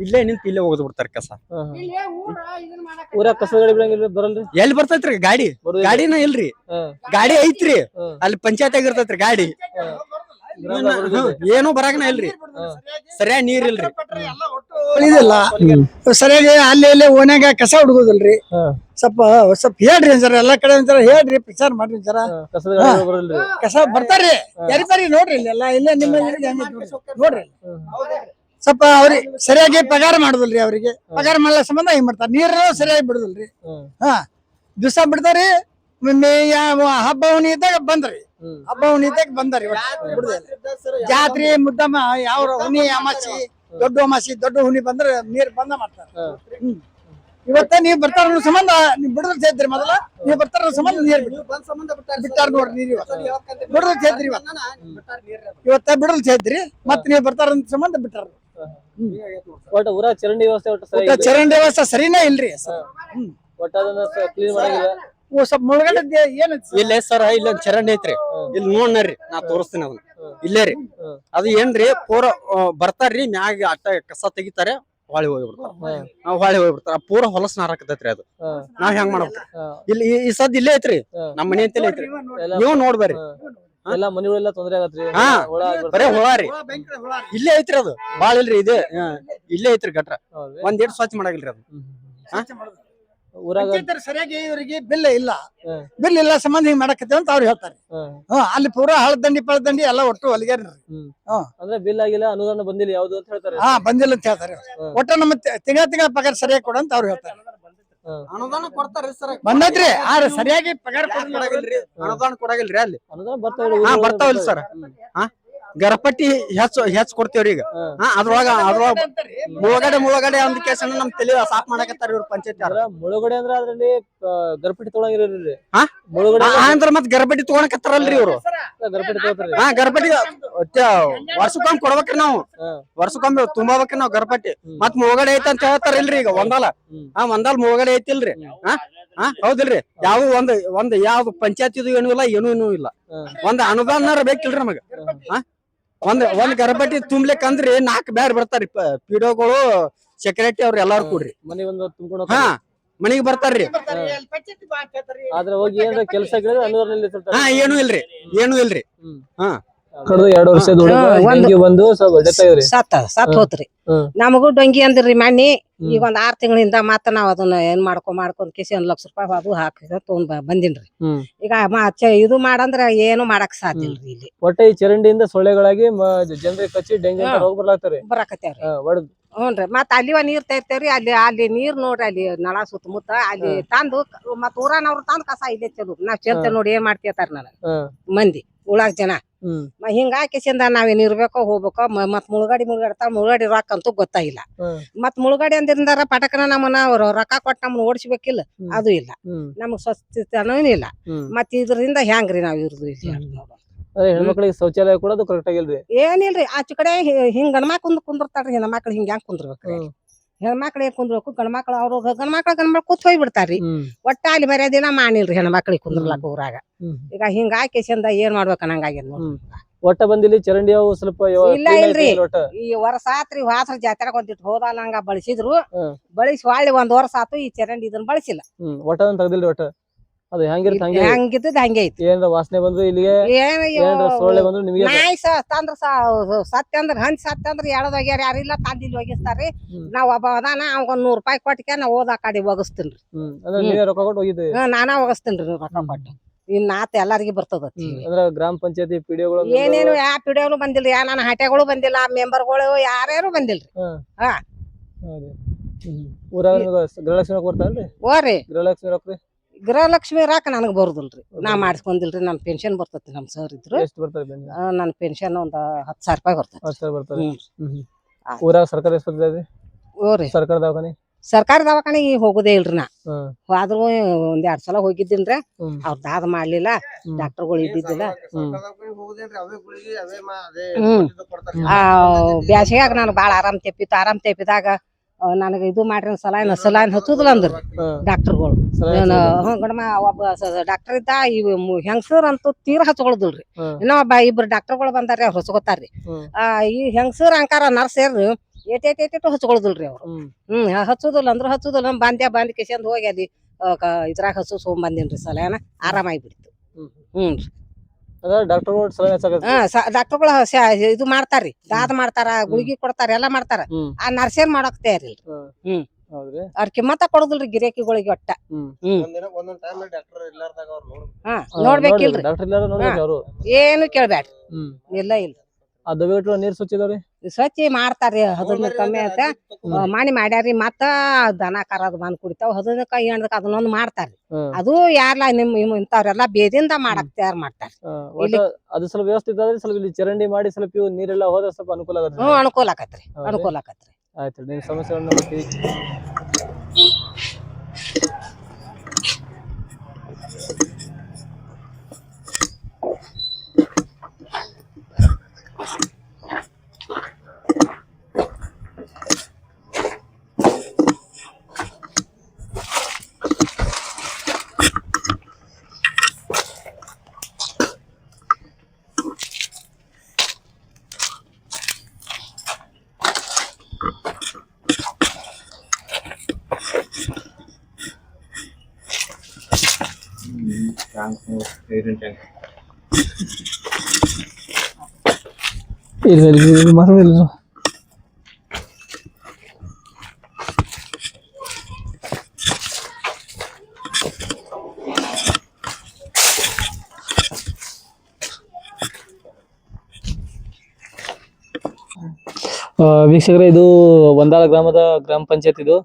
ಇಲ್ಲೇ ನಿಂತ ಇಲ್ಲೇ ಹೋಗ್ದು ಬಿಡ್ತಾರ ಕಸ. ಊರಾಗ ಕಸ ಗಾಡಿ ಬಿಡಂಗಿಲ್ಲ, ಬರಲ್ರಿ? ಎಲ್ಲಿ ಬರ್ತೈತ್ರಿ ಗಾಡಿ? ಗಾಡಿನ ಇಲ್ರಿ. ಗಾಡಿ ಐತ್ರಿ, ಅಲ್ಲಿ ಪಂಚಾಯತ್ ಆಗಿರ್ತೈತ್ರಿ ಗಾಡಿ. ಏನು ಬರಾಗನ ಇಲ್ರಿ, ಸರಿಯಾಗಿ ನೀರ್ ಇಲ್ರಿ. ಇದಿಲ್ಲ ಸರಿಯಾಗಿ. ಅಲ್ಲಿ ಇಲ್ಲಿ ಓನ್ಯಾಗ ಕಸ ಹುಡುಗುದಿಲ್ರಿ. ಸ್ವಲ್ಪ ಹೇಳ್ರಿ ಸರ್, ಎಲ್ಲಾ ಕಡೆ ಒಂಥರ ಹೇಳ್ರಿ, ಪ್ರಚಾರ ಮಾಡ್ರಿ ಸರ. ಕಸ ಬರ್ತಾರ್ರಿ, ಯಾರಿ ನೋಡ್ರಿ, ಇಲ್ಲೆಲ್ಲ ಇಲ್ಲೇ ನಿಮ್ಮ ನೋಡ್ರಿ, ಸ್ವಲ್ಪ ಅವ್ರಿಗೆ ಸರಿಯಾಗಿ ಪಗಾರ ಮಾಡುದಿಲ್ರಿ, ಅವ್ರಿಗೆ ಪಗಾರ ಮಾಡಲ ಸಂಬಂಧ ಹಿಂಗ್ ಮಾಡ್ತಾರ. ನೀರು ಸರಿಯಾಗಿ ಬಿಡುದಿಲ್ರಿ. ಹಾ ದಿವಸ ಬಿಡ್ತಾರಿ. ಹಬ್ಬ ಹುಣ್ಣಿ ಇದ್ದಾಗ ಬಂದ್ರಿ, ಹಬ್ಬ ಹುಣ್ಣಿ ಇದ್ದಾಗ ಬಂದಾರಿ. ಜಾತ್ರೆ ಮುದ್ದಮ್ಮ ಯಾವ ಹುಣ್ಣಿ ಅಮಾಸಿ, ದೊಡ್ಡ ಅಮಾಸಿ, ದೊಡ್ಡ ಹುಣ್ಣಿ ಬಂದ್ರೆ ನೀರ್ ಬಂದ ಮಾಡ್ತಾರ. ಇವತ್ತ ನೀವ್ ಬರ್ತಾರ ಸಂಬಂಧ ನೀವ್ ಬಿಡದ್ರ ಸೇದ್ರಿ. ಮೊದಲ ನೀವ್ ಬರ್ತಾರ ಸಂಬಂಧ ನೀರ್ ಬಿಟ್ಟಾರ ನೋಡ್ರಿ. ನೀರ್ ಬಿಡದ್ರ ಸೇದ್ರಿ, ಇವತ್ತ ಬಿಡಲ್ ಸೇದ್ರಿ, ಮತ್ ನೀವ್ ಬರ್ತಾರ ಸಂಬಂಧ ಬಿಟ್ಟಾರ. ಒಟ್ಟ ಊರ ಚರಂಡಿ ವ್ಯವಸ್ಥೆ ಒಟ್ಟು ಚರಂಡಿ ವ್ಯವಸ್ಥೆ ಸರಿನೇ ಇಲ್ರಿ. ಒಟ್ಟ ಅದನ್ನ ಕ್ಲೀನ್ ಮಾಡಂಗಿಲ್ಲ. ಸ್ವಲ್ಪ ಮುಳುಗಡೆ ಏನ್ ಇಲ್ಲೇ ಸರ್ ಇಲ್ಲೊಂದ್ ಚರಂಡಿ ಐತ್ರಿ, ಇಲ್ಲಿ ನೋಡ್ರಿ ನಾ ತೋರಿಸ್ತೀನಿ ಅದನ್ನ. ಇಲ್ಲೇ ರೀ ಅದು ಏನ್ರಿ ಪೂರ ಬರ್ತಾರ್ರಿ, ಮ್ಯಾಗ ಅಟ್ಟ ಕಸ ತೆಗಿತಾರೆ, ಹೊಳಿ ಹೋಗಿ ಬಿಡ್ತಾರ. ಹೊಳಿ ಹೋಗಿ ಬಿಡ್ತಾರ. ಪೂರ ಹೊಲಸ್ ನಾರಾಕತೈತ್ರಿ ಅದು. ನಾವ್ ಹೆಂಗ್ ಮಾಡ್ಬೇಕು? ಇಲ್ಲಿ ಈ ಸದ್ ಇಲ್ಲೇ ಐತ್ರಿ, ನಮ್ ಮನೆ ಅಂತಲೇ ಐತ್ರಿ. ನೀವು ನೋಡ್ಬೇರಿ, ಎಲ್ಲಾ ಮನೆಗಳೆಲ್ಲ ತೊಂದ್ರೆ ಆಗತ್ರಿ. ಬರೇ ಹುಳ ರೀ. ಇಲ್ಲೇ ಐತ್ರಿ ಅದು, ಬಾಳ ಇಲ್ರಿ. ಇದೆ ಇಲ್ಲೇ ಐತ್ರಿ ಗಟ್ರ. ಒಂದ್ ಏಟ್ ಸ್ವಚ್ಛ ಮಾಡಾಗಿಲ್ರಿ ಅದು. ಊರಾಗ ಸರಿಯಾಗಿ ಇವರಿಗೆ ಬಿಲ್ ಇಲ್ಲ, ಬಿಲ್ ಇಲ್ಲ ಸಂಬಂಧ ಹಿಂಗ್ ಮಾಡಕತ್ತೇವ ಅಂತ ಅವ್ರು ಹೇಳ್ತಾರೆ. ಅಲ್ಲಿ ಪೂರಾ ಹಳದಂಡಿ ಪಳದಂಡಿ ಎಲ್ಲ ಒಟ್ಟು ಹೊಲಿಗ್ಯಾರ. ಅಂದ್ರೆ ಬಿಲ್ ಆಗಿಲ್ಲ, ಅನುದಾನ ಬಂದಿಲ್ಲ ಯಾವ್ದು ಅಂತ ಹೇಳ್ತಾರೆ. ಬಂದಿಲ್ಲ ಅಂತ ಹೇಳ್ತಾರೆ. ಒಟ್ಟ ನಮ್ಮ ತಿಂಗಳ ಪಗಾರ ಸರಿಯಾಗಿ ಕೊಡು ಅಂತ ಅವ್ರು ಹೇಳ್ತಾರೆ. ಅನುದಾನ ಕೊಡ್ತಾರ್ರಿ ಸರ್, ಬಂದೈತ್ರಿ. ಸರಿಯಾಗಿ ಪಗಾರ ಕೊಡಾಗಿಲ್ರಿ, ಅನುದಾನ ಕೊಡಾಗಿಲ್ರಿ. ಅಲ್ಲಿ ಅನುದಾನ ಬರ್ತಾವ್ರಿ. ಬರ್ತಾವಲ್ರಿ ಸರ್. ಗರಪಟ್ಟಿ ಹೆಚ್ಚ ಕೊಡ್ತೇವ್ರಿ ಈಗ. ಅದ್ರೊಳಗ ಮುಳಗಡೆ ಒಂದ್ ಕೇಸ್ ನಮ್ ತಲೆ ಸಾಫ್ ಮಾಡಕತ್ತಾರ ಇವ್ರು ಪಂಚಾಯತ್. ಮುಳುಗಡೆ ಅಂದ್ರ ಅದ್ರಲ್ಲಿ ಗರ್ಪಟ್ಟಿ ತೊಗೊಳಂಗಿರ್ರಿ. ಅಂದ್ರ ಮತ್ ಗರಪಟ್ಟಿ ತಗೊಳಕತ್ತಾರಲ್ರಿ ಇವ್ರು. ಗರ್ಪಟ್ಟಿ ತಗೋತಾರ. ಗರಪಟ್ಟಿ ವರ್ಷಕ್ಕೊಮ್ಮೆ ಕೊಡ್ಬೇಕ್ರಿ ನಾವು, ವರ್ಷಕ್ಕೊಮ್ಮೆ ತುಂಬಬೇಕ್ರಿ ನಾವ್ ಗರಪಟ್ಟಿ. ಮತ್ ಮುಳಗಡೆ ಐತಿ ಅಂತ ಹೇಳ್ತಾರಿಲ್ರಿ ಈಗ. ಒಂದಲ್ಲ ಮುಳಗಡೆ ಐತಿಲ್ರಿ. ಹೌದಿಲ್ರಿ. ಯಾವ ಒಂದ್ ಯಾವ್ದು ಪಂಚಾಯತ್ ಇದು ಏನೂ ಇಲ್ಲ, ಏನೂ ಇಲ್ಲ. ಒಂದ್ ಅನುದಾನ ಬೇಕಿಲ್ರಿ ನಮಗ. ಒಂದ್ ಗರ್ಭಟಿ ತುಂಬ್ಲಿಕ್ ಅಂದ್ರಿ 4 ಬ್ಯಾರ್ ಬರ್ತಾರಿ. ಪಿಡಿಒಗಳು, ಸೆಕ್ರೆಟರಿ ಅವ್ರ ಎಲ್ಲಾರು ಕೂಡ್ರಿ ಮನಿಗ್ ಬರ್ತಾರ್ರಿ. ಆದ್ರೆ ಹೋಗಿ ಏನ್ರ ಕೆಲಸ ಕೇಳಿದ್ರೆ ಅನುದಾನ ಏನೂ ಇಲ್ರಿ, ಏನೂ ಇಲ್ರಿ. ಕಳೆದ 2 ವರ್ಷ ಬಂದು ಸತ್ ಹೋತ್ರಿ. ನಮಗೂ ಡೊಂಗಿ ಅಂದ್ರಿ ಮಣ್ಣಿ. ಈಗ ಒಂದ್ 6 ತಿಂಗಳಿಂದ ಮತ್ತ ನಾವ್ ಅದನ್ನ ಏನ್ ಮಾಡ್ಕೊಂಡ್ ಕಿಸಿ 1 ಲಕ್ಷ ರೂಪಾಯಿ ಅದು ಹಾಕಿ ತಗೊಂಡ್ ಬಂದಿನ್ರಿ. ಈಗ ಇದು ಮಾಡಂದ್ರ ಏನು ಮಾಡಕ್ ಸಾಧ್ಯ ಇಲ್ರಿ ಇಲ್ಲಿ. ಒಟ್ಟ ಈ ಚರಂಡಿಯಿಂದ ಸೊಳ್ಳೆಗಳಾಗಿ ಜನರಿಗೆ ಕಚ್ಚಿ ಡೆಂಗಿ ಅಂತ ರೋಗ ಬರಾಕತ್ತೇವ್ರಿ. ಹ್ಞೂನ್ರಿ. ಮತ್ ಅಲ್ಲಿ ನೀರ್ ತರ್ತೇವ್ರಿ. ಅಲ್ಲಿ ನೀರ್ ನೋಡ್ರಿ, ಅಲ್ಲಿ ನಳ ಸುತ್ತಮುತ್ತ ಅಲ್ಲಿ ತಂದು ಮತ್ ಊರಾನವ್ರು ತಂದ್ ಕಸ ಇಲ್ಲೇ ಚೆಲ್ಲು. ನಾವ್ ಚೆಲ್ತೇವ್ ನೋಡಿ ಏನ್ ಮಾಡ್ತಿರ್ತಾರ ಮಂದಿ ಉಳಾಕ್ ಜನ. ಹಿಂಗಾಕಿಸಿಂದ ನಾವೇನ್ ಇರ್ಬೇಕೋ ಹೋಗ್ಬೇಕೋ. ಮತ್ ಮುಳುಗಡೆ ರೊಕ್ಕ ಅಂತೂ ಗೊತ್ತಾಗಿಲ್ಲ. ಮತ್ ಮುಳುಗಡೆ ಅಂದ್ರಿಂದಾರ ಪಟಕನ ನಮ್ಮನ್ನ ರೊಕ್ಕ ಕೊಟ್ಟು ನಮ್ಮನ್ನ ಓಡಿಸ್ಬೇಕಿಲ್ಲ, ಅದು ಇಲ್ಲ. ನಮಗ್ ಸ್ವಸ್ಥನೂ ಇಲ್ಲ. ಮತ್ ಇದ್ರಿಂದ ಹೆಂಗ್ರಿ ನಾವ್ ಇರುದು ಇಲ್ಲಿ? ಹೆಣ್ಮಕ್ಳಿಗೆ ಶೌಚಾಲಯ ಕೂಡ ಕರೆಕ್ಟ್ ಆಗಿಲ್ರಿ. ಏನಿಲ್ರಿ. ಆಚೆ ಕಡೆ ಹಿಂಗ್ ಗಂಡ್ಮಕ್ಳು ಕುಂದಿರ್ತಾರ್ರಿ, ಹೆಣ್ಮಕ್ಳು ಹಿಂಗ್ ಹೆಂಗ್ ಕುಂದಿರ್ಬೇಕ್ರಿ? ಹೆಣ್ಮಕ್ಳು ಏನ್ ಕುಂದ್ರಬೇಕು? ಗಂಡ್ಮಕ್ಳು ಅವ್ರು ಗಂಡ್ಮಕ್ಳು ಕೂತ್ ಹೋಗಿ ಬಿಡ್ತಾರ್ರಿ. ಒಟ್ಟ ಅಲ್ಲಿ ಮರ್ಯಾದಿನ ಮಾಡಿಲ್ರಿ ಹೆಣ್ಮಕ್ಳಿಗೆ ಕುಂದ್ರಲಕ್ಕ ಊರಾಗ. ಈಗ ಹಿಂಗ ಹಾಕಿಸಿಂದ ಏನ್ ಮಾಡ್ಬೇಕ ನಂಗಾಗ್ಯದ ನೋಡ್ರಿ. ಒಟ್ಟ ಬಂದಿಲ್ಲಿ ಚರಂಡಿ ಅವು ಸ್ವಲ್ಪ ಇಲ್ಲ ಇಲ್ರಿ. ಈ ವರ್ಷ ಆತ್ರಿ, ವಾಸರ ಜಾತ್ರೆಗೆ ಒಂದಿಟ್ಟು ಹೋದಲ್ಲ ಹಂಗ ಬಳಸಿದ್ರು. ಬಳಸಿ ಹೊಳ್ಳಿ 1 ವರ್ಷ ಆತು ಈ ಚರಂಡಿ ಇದನ್ನ ಬಳಸಿಲ್ಲ. ಒಟ್ಟ ತೆಗ್ದಿಲ್ರಿ. ಒಟ್ಟ ಅದು ಹಂಗಿದ್ದದ್ ಹಂಗೆ ಐತಿ. ಏನ್ರ ವಾಸನೆ ಬಂದ್ರು ಇಲ್ಲಿಗೆ, ಸೊಳ್ಳೆ ಬಂದ್ರು ನಿಮಗೆ ನಾಯಿ ತಂದ್ರ ಸತ್ಯಂದ್ರ ಹಂಚ್ ಸತ್ಯಂದ್ರ ಎಳದೋಗ್ಯಾರ, ಯಾರಿಲ್ಲ ತಂದಿಲ್ಲಿ ಒಗಿಸ್ತಾರ್ರಿ. ನಾವ್ ಒಬ್ಬ ಅದಾನ, ಅವ್ 100 ರೂಪಾಯಿ ಕೊಟ್ಟಿಗೆ ನಾವ್ ಹೋದ ಕಡೆ ಒಗಸ್ತೀನ್ರಿ. ರೊಕ್ಕ ಕೊಟ್ಟು ಹೋಗಿದ್ರಿ. ನಾನಾ ಒಗಸ್ತೀನ್ರಿ ರೊಕ್ಕ ಕೊಟ್ಟು. ಇನ್ ಆತ ಎಲ್ಲಾರ್ಗಿ ಬರ್ತದ. ಗ್ರಾಮ ಪಂಚಾಯತಿ ಪಿಡಿಒಗಳು ಏನೇನು ಯಾವ ಪಿಡಿಒನು ಬಂದಿಲ್ರಿ, ನನ್ನ ಹಟ್ಯಾಗಳು ಬಂದಿಲ್ಲ, ಮೆಂಬರ್ಗಳು ಯಾರ್ಯಾರು ಬಂದಿಲ್ರಿ. ಊರಾಗ ಗೃಹಲಕ್ಷ್ಮಿ ಬರ್ತಾನ್ರಿ. ಓರಿ ಗೃಹಲಕ್ಷ್ಮಿ ರೊಕ್ಕ ಗೃಹಲಕ್ಷ್ಮಿ ರಾಕ ನನಗ್ ಬರುದಿಲ್ರಿ. ನಾ ಮಾಡಿಸ್ಕೊಂಡಿಲ್ರಿ. ನನ್ ಪೆನ್ಷನ್ ಬರ್ತೈತಿ. ನಮ್ ಸರ್ ಇದ್ರು. ಎಷ್ಟು ಬರ್ತಾರೆ? ನನ್ ಪೆನ್ಷನ್ ಒಂದ್ 10,000 ರೂಪಾಯಿ ಬರ್ತೈತಿ. 10,000 ಬರ್ತಾರೆ. ಊರಾಗ ಸರ್ಕಾರಿ ಆಸ್ಪತ್ರೆ ಓರಿ ಸರ್ಕಾರ ದವಾಖಾನೆ? ಸರ್ಕಾರಿ ದವಾಖಾನೆಗೆ ಹೋಗುದೇ ಇಲ್ರಿ. ನಾ ಆದ್ರೂ 1-2 ಸಲ ಹೋಗಿದ್ದೀನ್ರಿ. ಅವ್ರ ದಾದ ಮಾಡ್ಲಿಲ್ಲ, ಡಾಕ್ಟರ್ಗಳು ಇದ್ದಿದ್ದಿಲ್ಲ. ಬ್ಯಾಸಿಗ್ಯಾಗ ನಾನು ಬಾಳ ಆರಾಮ್ ತೆಪ್ಪಿದಾಗ ನನಗೆ ಇದು ಮಾಡ್ರಿ ಸಲಾನ್ ಹಚ್ಚುದಿಲ್ಲ ಅಂದ್ರಿ ಡಾಕ್ಟರ್ಗಳು. ಒಬ್ಬ ಡಾಕ್ಟರ್ ಇದ್ದ. ಹೆಂಗಸರ್ ಅಂತೂ ತೀರ ಹಚ್ಕೊಳುದಿಲ್ರಿ. ಇನ್ನೊಬ್ಬ 2 ಡಾಕ್ಟರ್ಗಳು ಬಂದಾರ್ರಿ, ಅವ್ರು ಹಚ್ಕೋತಾರ್ರಿ. ಈ ಹೆಂಗಸರ್ ಅಂಕಾರ ನರ್ಸ್ ಏನ್ರಿ ಏಟೇಟು ಹಚ್ಕೊಳುದಿಲ್ರಿ ಅವ್ರು. ಹಚ್ಚುದಿಲ್ಲ ಅಂದ್ರ ಹಚ್ಚುದಿಲ್ಲ. ಬಂದ್ ಕಿಸಿಂದ ಹೋಗಿ ಅಲ್ಲಿ ಇದ್ರಾಗ ಹಚ್ಚು ಬಂದಿನ್ರಿ. ಸಲಾನ ಆರಾಮಾಗಿ ಬಿಡ್ತು. ಡಾಕ್ಟರ್ಗಳು ಇದು ಮಾಡ್ತಾರ್ರಿ, ದಾದ ಮಾಡ್ತಾರ, ಗುಳಿಗಿ ಕೊಡ್ತಾರ, ಎಲ್ಲಾ ಮಾಡ್ತಾರ. ಆ ನರ್ಸೇನ್ ಮಾಡಕ್ ತಯಾರಿಲ್ರಿ. ಅವ್ರ ಕಿಮ್ಮತ್ತ ಕೊಡುದಿಲ್ರಿ ಗಿರಾಕಿಗಳಿಗೆ ಒಟ್ಟ. ನೋಡ್ಬೇಕಿಲ್ರಿ. ಏನು ಕೇಳ್ಬ್ಯಾಡ್ರಿ. ಇಲ್ಲ ಆ ದೊಡ್ಡ ನೀರ್ ಸ್ವಚ್ಛ ಇದಾವ್ರಿ? ಸ್ವಚ್ಛ ಮಾಡ್ತಾರ್ರಿ ಹದನ ಕಮ್ಮಿ ಅಂತ ಮಾಡಿ ಮಾಡ್ಯಾರಿ ಮತ್ತ ದನ ಕರದ್ ಬಂದ್ ಕುಡಿತಾವ ಹದನಕ್ಕ ಎಣ್ಣದಕ್ಕ ಅದನ್ನೊಂದ್ ಮಾಡ್ತಾರ್ರಿ. ಅದು ಯಾರ್ಲ ಇಂಥವ್ರೆಲ್ಲಾ ಬೇದಿಂದ ಮಾಡಕ್ ತಯಾರ್ ಮಾಡ್ತಾರ. ಅದು ಸ್ವಲ್ಪ ವ್ಯವಸ್ಥಿತ ಆದ್ರೆ ಸ್ವಲ್ಪ ಇಲ್ಲಿ ಚರಂಡಿ ಮಾಡಿ ಸ್ವಲ್ಪ ಇವು ನೀರೆಲ್ಲ ಹೋದ್ರೆ ಸ್ವಲ್ಪ ಅನುಕೂಲ ಆಗುತ್ತೆ. ಅನುಕೂಲ ಆಕತ್ರಿ ಅನುಕೂಲ ಆಕತ್ರಿ. ಆಯ್ತು ನಿಮ್ ಸಮಸ್ಯೆಗಳನ್ನ ಬರ್ತೀವಿ. ಮರವಿಲ್ಲ. ವೀಕ್ಷಕರೇ, ಇದು ಒಂದಾಳ ಗ್ರಾಮದ ಗ್ರಾಮ ಪಂಚಾಯತ್ ಇದು.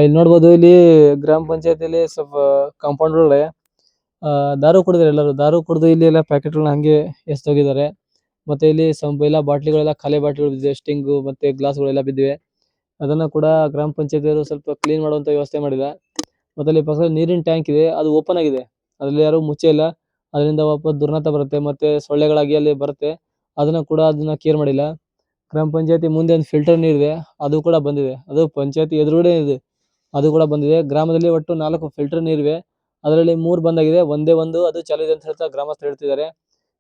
ಇಲ್ಲಿ ನೋಡ್ಬೋದು, ಇಲ್ಲಿ ಗ್ರಾಮ ಪಂಚಾಯತಿಯಲ್ಲಿ ಸ್ವಲ್ಪ ಕಾಂಪೌಂಡ್ ಒಳಗಡೆ ದಾರು ಕುಡಿದ್ರೆ ಎಲ್ಲರೂ ದಾರು ಕುಡಿದು ಇಲ್ಲಿ ಎಲ್ಲ ಪ್ಯಾಕೆಟ್ಗಳನ್ನ ಹಂಗೆ ಎಸ್ತೋಗಿದ್ದಾರೆ. ಮತ್ತೆ ಇಲ್ಲಿ ಎಲ್ಲ ಬಾಟ್ಲಿಗಳೆಲ್ಲ ಖಾಲಿ ಬಾಟ್ಲಿಗಳು ಬಿದ್ದಿವೆ, ಸ್ಟಿಂಗು ಮತ್ತೆ ಗ್ಲಾಸ್ಗಳೆಲ್ಲ ಬಿದ್ದಿವೆ. ಅದನ್ನ ಕೂಡ ಗ್ರಾಮ ಪಂಚಾಯತಿಯವರು ಸ್ವಲ್ಪ ಕ್ಲೀನ್ ಮಾಡುವಂತ ವ್ಯವಸ್ಥೆ ಮಾಡಿದೆ. ಮತ್ತೆ ಅಲ್ಲಿ ಪಕ್ಕದಲ್ಲಿ ನೀರಿನ ಟ್ಯಾಂಕ್ ಇದೆ, ಅದು ಓಪನ್ ಆಗಿದೆ, ಅದ್ರಲ್ಲಿ ಯಾರು ಮುಚ್ಚೆ ಇಲ್ಲ. ಅದರಿಂದ ವಾಪಸ್ ದುರ್ನಾತ ಬರುತ್ತೆ, ಮತ್ತೆ ಸೊಳ್ಳೆಗಳಾಗಿ ಅಲ್ಲಿ ಬರುತ್ತೆ. ಅದನ್ನ ಕೇರ್ ಮಾಡಿಲ್ಲ. ಗ್ರಾಮ ಪಂಚಾಯತಿ ಮುಂದೆ ಒಂದು ಫಿಲ್ಟರ್ ನೀರಿದೆ, ಅದು ಕೂಡ ಬಂದಿದೆ. ಅದು ಪಂಚಾಯತಿ ಎದುರುಗಡೆ ಇದೆ, ಅದು ಕೂಡ ಬಂದಿದೆ. ಗ್ರಾಮದಲ್ಲಿ ಒಟ್ಟು 4 ಫಿಲ್ಟರ್ ನೀರಿವೆ, ಅದರಲ್ಲಿ 3 ಬಂದಾಗಿದೆ, ಒಂದೇ ಒಂದು ಅದು ಚಾಲು ಇದೆ ಅಂತ ಹೇಳ್ತಾ ಗ್ರಾಮಸ್ಥರು ಹೇಳ್ತಿದ್ದಾರೆ.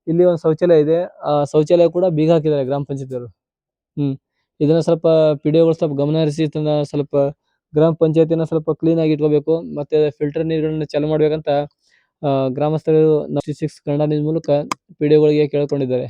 ಇಲ್ಲಿ ಒಂದು ಶೌಚಾಲಯ ಇದೆ, ಆ ಶೌಚಾಲಯ ಕೂಡ ಬೀಗ ಹಾಕಿದ್ದಾರೆ ಗ್ರಾಮ ಪಂಚಾಯತಿಯವರು. ಇದನ್ನ ಸ್ವಲ್ಪ ಪಿಡಿಒಗಳು ಸ್ವಲ್ಪ ಗಮನ ಹರಿಸಿ ಸ್ವಲ್ಪ ಗ್ರಾಮ ಪಂಚಾಯತಿನ ಸ್ವಲ್ಪ ಕ್ಲೀನ್ ಆಗಿ ಇಟ್ಕೋಬೇಕು. ಮತ್ತೆ ಫಿಲ್ಟರ್ ನೀರುಗಳನ್ನ ಚಾಲು ಮಾಡ್ಬೇಕಂತ ಗ್ರಾಮಸ್ಥರು 96 ಕನ್ನಡ ನ್ಯೂಸ್ ಮೂಲಕ ಪಿಡಿಒಗಳಿಗೆ ಕೇಳ್ಕೊಂಡಿದ್ದಾರೆ.